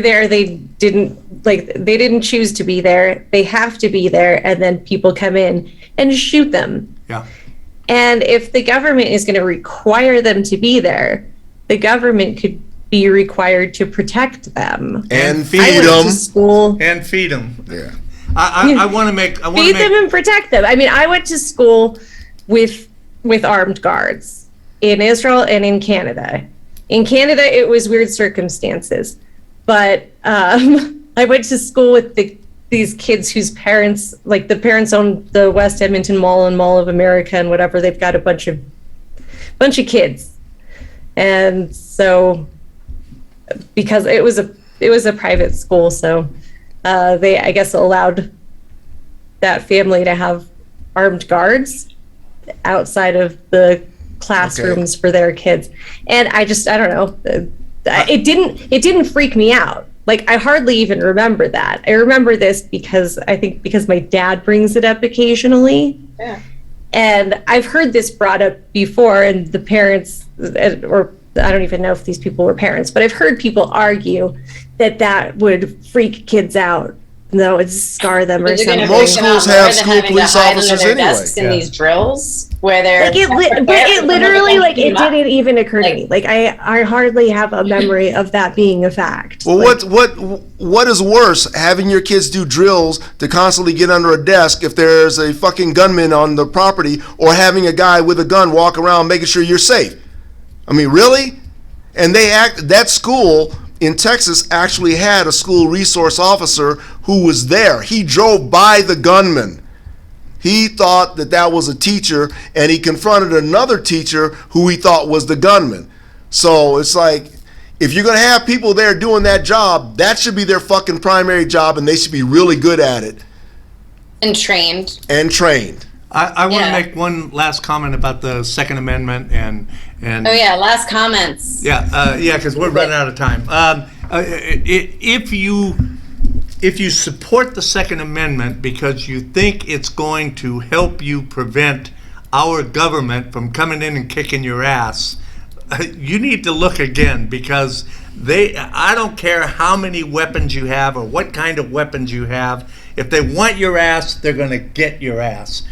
there. They didn't choose to be there. They have to be there, and then people come in and shoot them. Yeah. And if the government is going to require them to be there, the government could be required to protect them. And I feed went them. to school. And feed them. Yeah. I want to make. Feed them and protect them. I mean, I went to school with armed guards in Israel and in Canada. In Canada, it was weird circumstances, but I went to school with these kids whose parents, the parents own the West Edmonton Mall and Mall of America and whatever. They've got a bunch of kids, and so because it was a private school, so they, I guess, allowed that family to have armed guards outside of the classrooms for their kids. And I don't know. It didn't freak me out. I hardly even remember that. I remember this because my dad brings it up occasionally. Yeah. And I've heard this brought up before, and the parents, or I don't even know if these people were parents, but I've heard people argue that would freak kids out. No, it'd scar them or something. Most schools have school police officers anyway. In these drills where they're it literally it didn't even occur to me. I hardly have a memory of that being a fact. Well, what is worse, having your kids do drills to constantly get under a desk if there's a fucking gunman on the property, or having a guy with a gun walk around making sure you're safe? I mean, really? And that school in Texas actually had a school resource officer who was there. He drove by the gunman. He thought that was a teacher, and he confronted another teacher who he thought was the gunman. So it's if you're going to have people there doing that job, that should be their fucking primary job, and they should be really good at it. And trained. I want to make one last comment about the Second Amendment and oh yeah, last comments. Because we're running out of time. If you support the Second Amendment because you think it's going to help you prevent our government from coming in and kicking your ass, you need to look again, because I don't care how many weapons you have or what kind of weapons you have. If they want your ass, they're going to get your ass.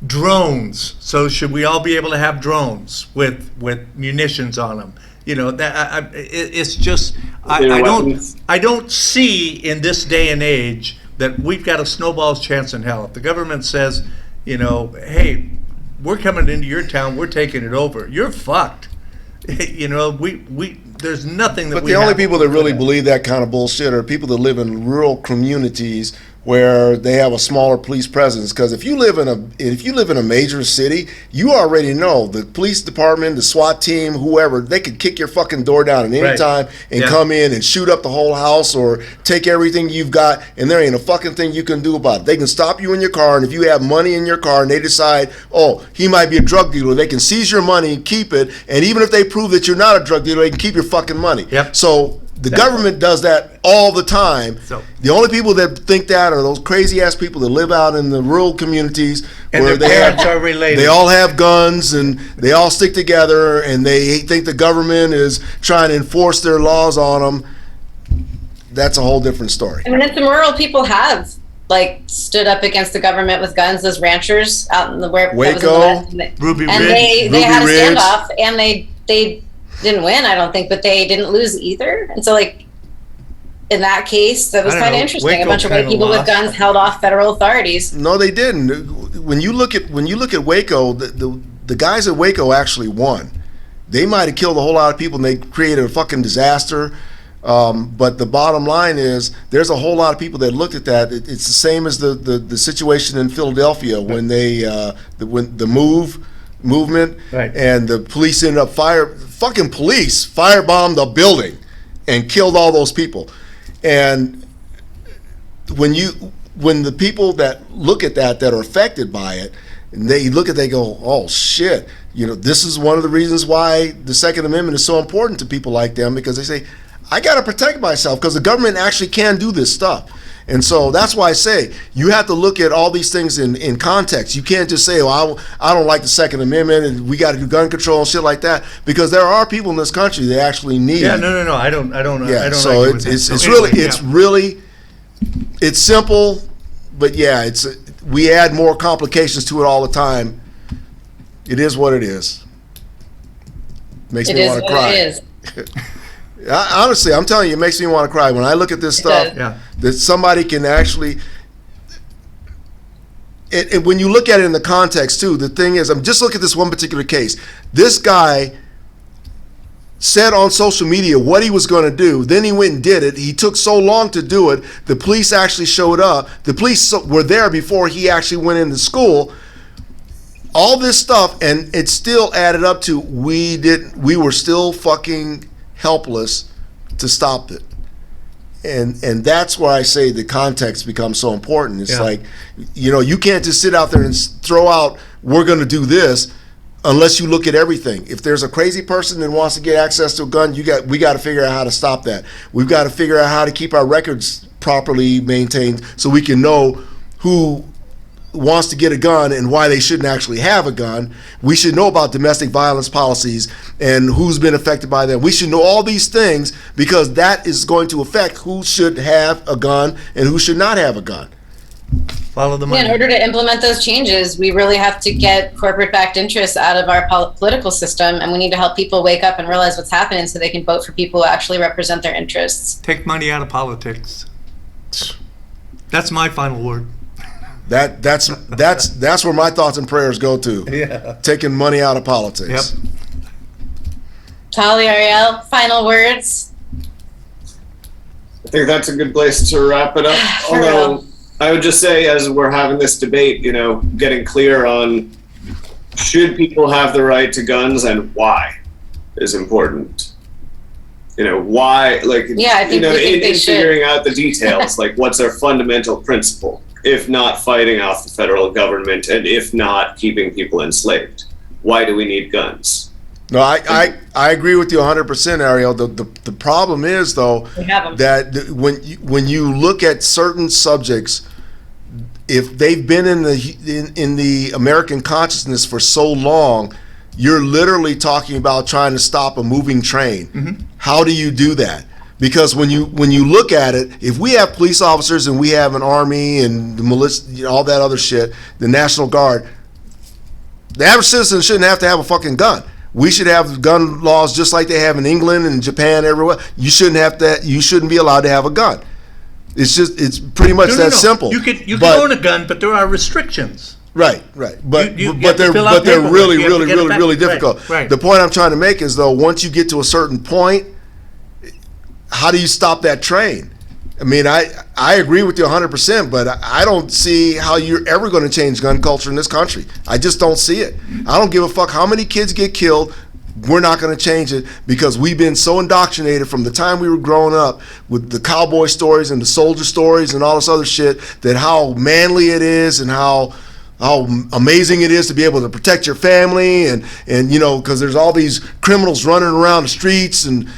Drones. So should we all be able to have drones with munitions on them? It's just I don't see in this day and age that we've got a snowball's chance in hell. If the government says, hey, we're coming into your town, we're taking it over, you're fucked. There's nothing that But we the only have people that really that. believe that kind of bullshit are people that live in rural communities where they have a smaller police presence. Because if you live in a major city, you already know the police department, the SWAT team, whoever, they could kick your fucking door down at any Right. time and Yeah. come in and shoot up the whole house or take everything you've got, and there ain't a fucking thing you can do about it. They can stop you in your car, and if you have money in your car and they decide, oh, he might be a drug dealer, they can seize your money and keep it, and even if they prove that you're not a drug dealer, they can keep your fucking money. Yep. So the government does that all the time. So- The only people that think that are those crazy ass people that live out in the rural communities And where their parents are related. they all have guns and they all stick together and they think the government is trying to enforce their laws on them. That's a whole different story. I mean, if the rural people have stood up against the government with guns, those ranchers out in the that was in the Waco, West, Ruby and Ridge. they had a Ruby Ridge. standoff, and they didn't win, I don't think, but they didn't lose either. And so, in that case, that was I don't kind of know. interesting. Waco A bunch of white kinda people with lost. guns held off federal authorities. No, they didn't. When you look at Waco, the guys at Waco actually won. They might have killed a whole lot of people and they created a fucking disaster. But the bottom line is, there's a whole lot of people that looked at that. It's the same as the situation in Philadelphia when when the movement, Right. and the police ended up firebombed the building and killed all those people. And when the people that look at that are affected by it, and they look at, they go, oh shit, this is one of the reasons why the Second Amendment is so important to people like them, because they say, I got to protect myself because the government actually can do this stuff. And so that's why I say you have to look at all these things in context. You can't just say, "Oh, I don't like the Second Amendment and we got to do gun control and shit like that," because there are people in this country that actually need. Yeah, no. I don't. Yeah. I don't So argue with that. it's So really anyway, it's simple, but yeah, we add more complications to it all the time. It is what it is. Makes It me is want to what cry. it is. Honestly, I'm telling you, it makes me want to cry when I look at this stuff. does. Yeah. That somebody can actually. When you look at it in the context too, the thing is, just look at this one particular case. This guy said on social media what he was going to do. Then he went and did it. He took so long to do it. The police actually showed up. The police were there before he actually went into school. All this stuff, and it still added up to we were still fucking helpless to stop it. And that's why I say the context becomes so important. It's Yeah. like, you can't just sit out there and throw out, we're going to do this, unless you look at everything. If there's a crazy person that wants to get access to a gun, we got to figure out how to stop that. We've got to figure out how to keep our records properly maintained so we can know who wants to get a gun and why they shouldn't actually have a gun. We should know about domestic violence policies and who's been affected by them. We should know all these things because that is going to affect who should have a gun and who should not have a gun. follow the Yeah, money. in order to implement those changes, we really have to get corporate-backed interests out of our political system, and we need to help people wake up and realize what's happening so they can vote for people who actually represent their interests. Take money out of politics. That's my final word. That's where my thoughts and prayers go to. Yeah. Taking money out of politics. Yep. Tali, Ariel, final words? I think that's a good place to wrap it up. For Although real. I would just say, as we're having this debate, getting clear on should people have the right to guns and why is important. Why, Yeah, I think we think they in should. figuring out the details, like what's our fundamental principle, if not fighting off the federal government and if not keeping people enslaved. Why do we need guns? No, I agree with you 100%, Ariel. The problem is, though, We have 'em. that when you look at certain subjects, if they've been in the American consciousness for so long, you're literally talking about trying to stop a moving train. Mm-hmm. How do you do that? Because when you look at it, if we have police officers and we have an army and the militia, all that other shit, the National Guard, the average citizen shouldn't have to have a fucking gun. We should have gun laws just like they have in England and Japan, everywhere. You shouldn't be allowed to have a gun. It's pretty much that simple. You can own a gun, but there are restrictions. Right. But You they're paperwork. really difficult. Right. The point I'm trying to make is, though, once you get to a certain point, how do you stop that train? I mean, I agree with you 100%, but I don't see how you're ever going to change gun culture in this country. I just don't see it. I don't give a fuck how many kids get killed. We're not going to change it because we've been so indoctrinated from the time we were growing up with the cowboy stories and the soldier stories and all this other shit, that how manly it is and how amazing it is to be able to protect your family and because there's all these criminals running around the streets and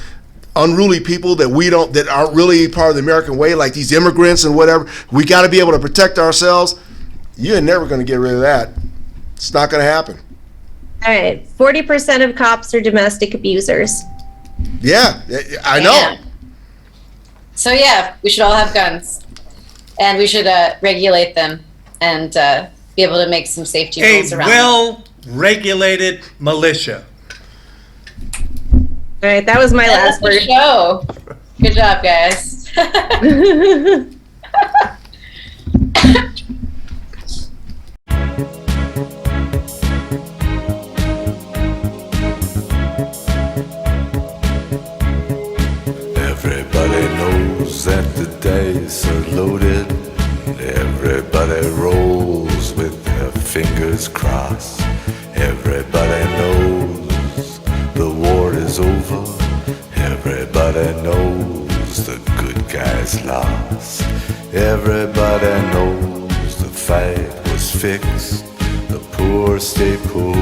unruly people that aren't really part of the American way, like these immigrants and whatever. We got to be able to protect ourselves. You're never going to get rid of that. It's not going to happen. All right, 40% of cops are domestic abusers. Yeah, I know. Yeah. So yeah, we should all have guns, and we should regulate them and be able to make some safety rules around them. Well-regulated militia. All right, that was my last word. Show. Good job, guys. Everybody knows that the dice are loaded. Everybody rolls with their fingers crossed. Everybody knows the war is over. Everybody knows the good guys lost. Everybody knows the fight was fixed. The poor stay poor,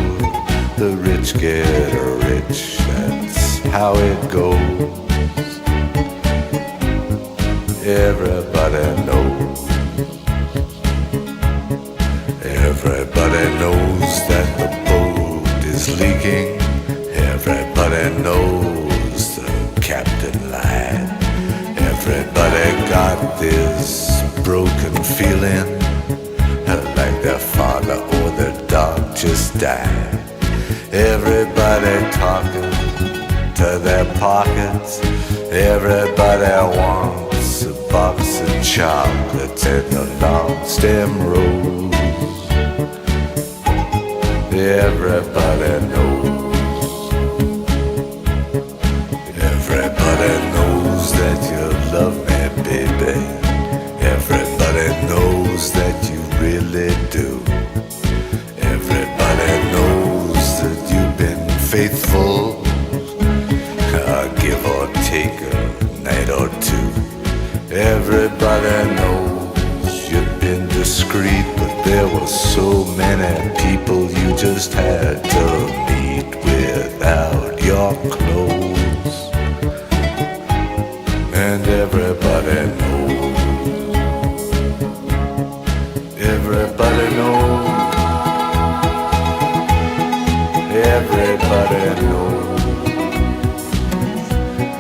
the rich get rich. That's how it goes. Everybody knows. Everybody knows that the boat is leaking. Everybody knows the captain lied. Everybody got this broken feeling, like their father or their dog just died. Everybody talking to their pockets. Everybody wants a box of chocolates and a long stem rose. Everybody knows. Everybody knows that you love me, baby. Everybody knows that you really do. Everybody knows that you've been faithful, give or take a night or two. Everybody knows you've been discreet, but there were so many people you just had to meet without your clothes. And everybody knows. Everybody knows. Everybody knows.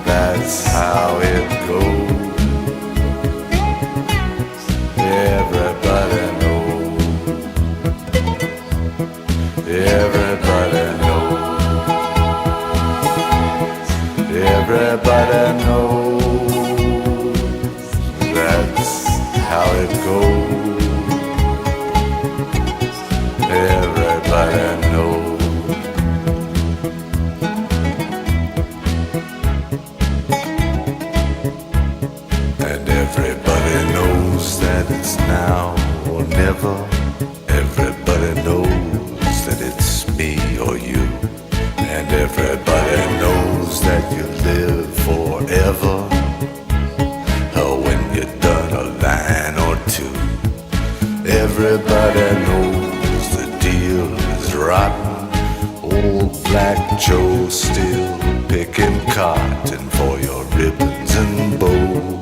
That's how it goes. Everybody knows. Everybody knows. Everybody knows. That's how it goes. Everybody knows. And everybody knows that it's now or never. Everybody knows that it's me or you. And everybody knows that you live forever. Or when you're done a line or two. Everybody knows the deal is rotten. Old Black Joe still picking cotton for your ribbons and bows.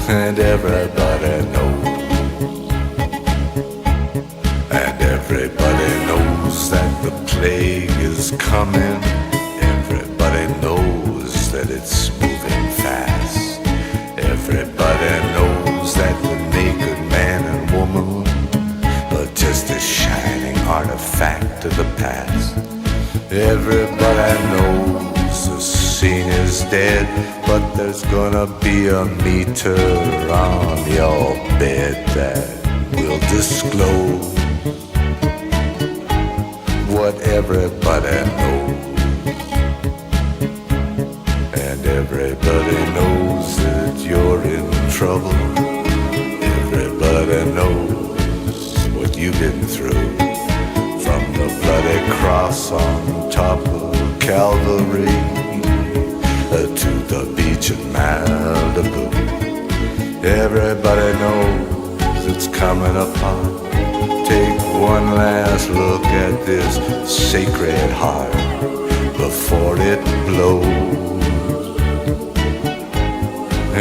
And everybody knows. And everybody knows that the plague is coming. Everybody knows that it's moving fast. Everybody knows that the naked man and woman are just a shining artifact to the past. Everybody knows the scene is dead, but there's gonna be a meter on your bed that will disclose what everybody knows. And everybody knows that you're in trouble. Everybody knows what you've been through. From the bloody cross on top of Calvary to the beach in Malibu. Everybody knows it's coming apart. Take one last look at this sacred heart before it blows.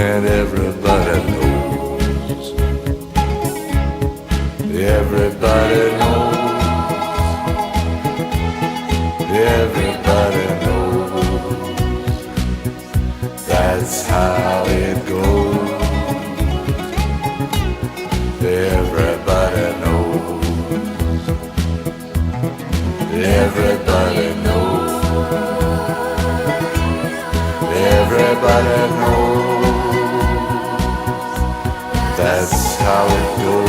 And everybody knows. Everybody knows. Everybody knows. That's how it goes. Everybody knows. Everybody knows. Everybody knows. That's how it goes.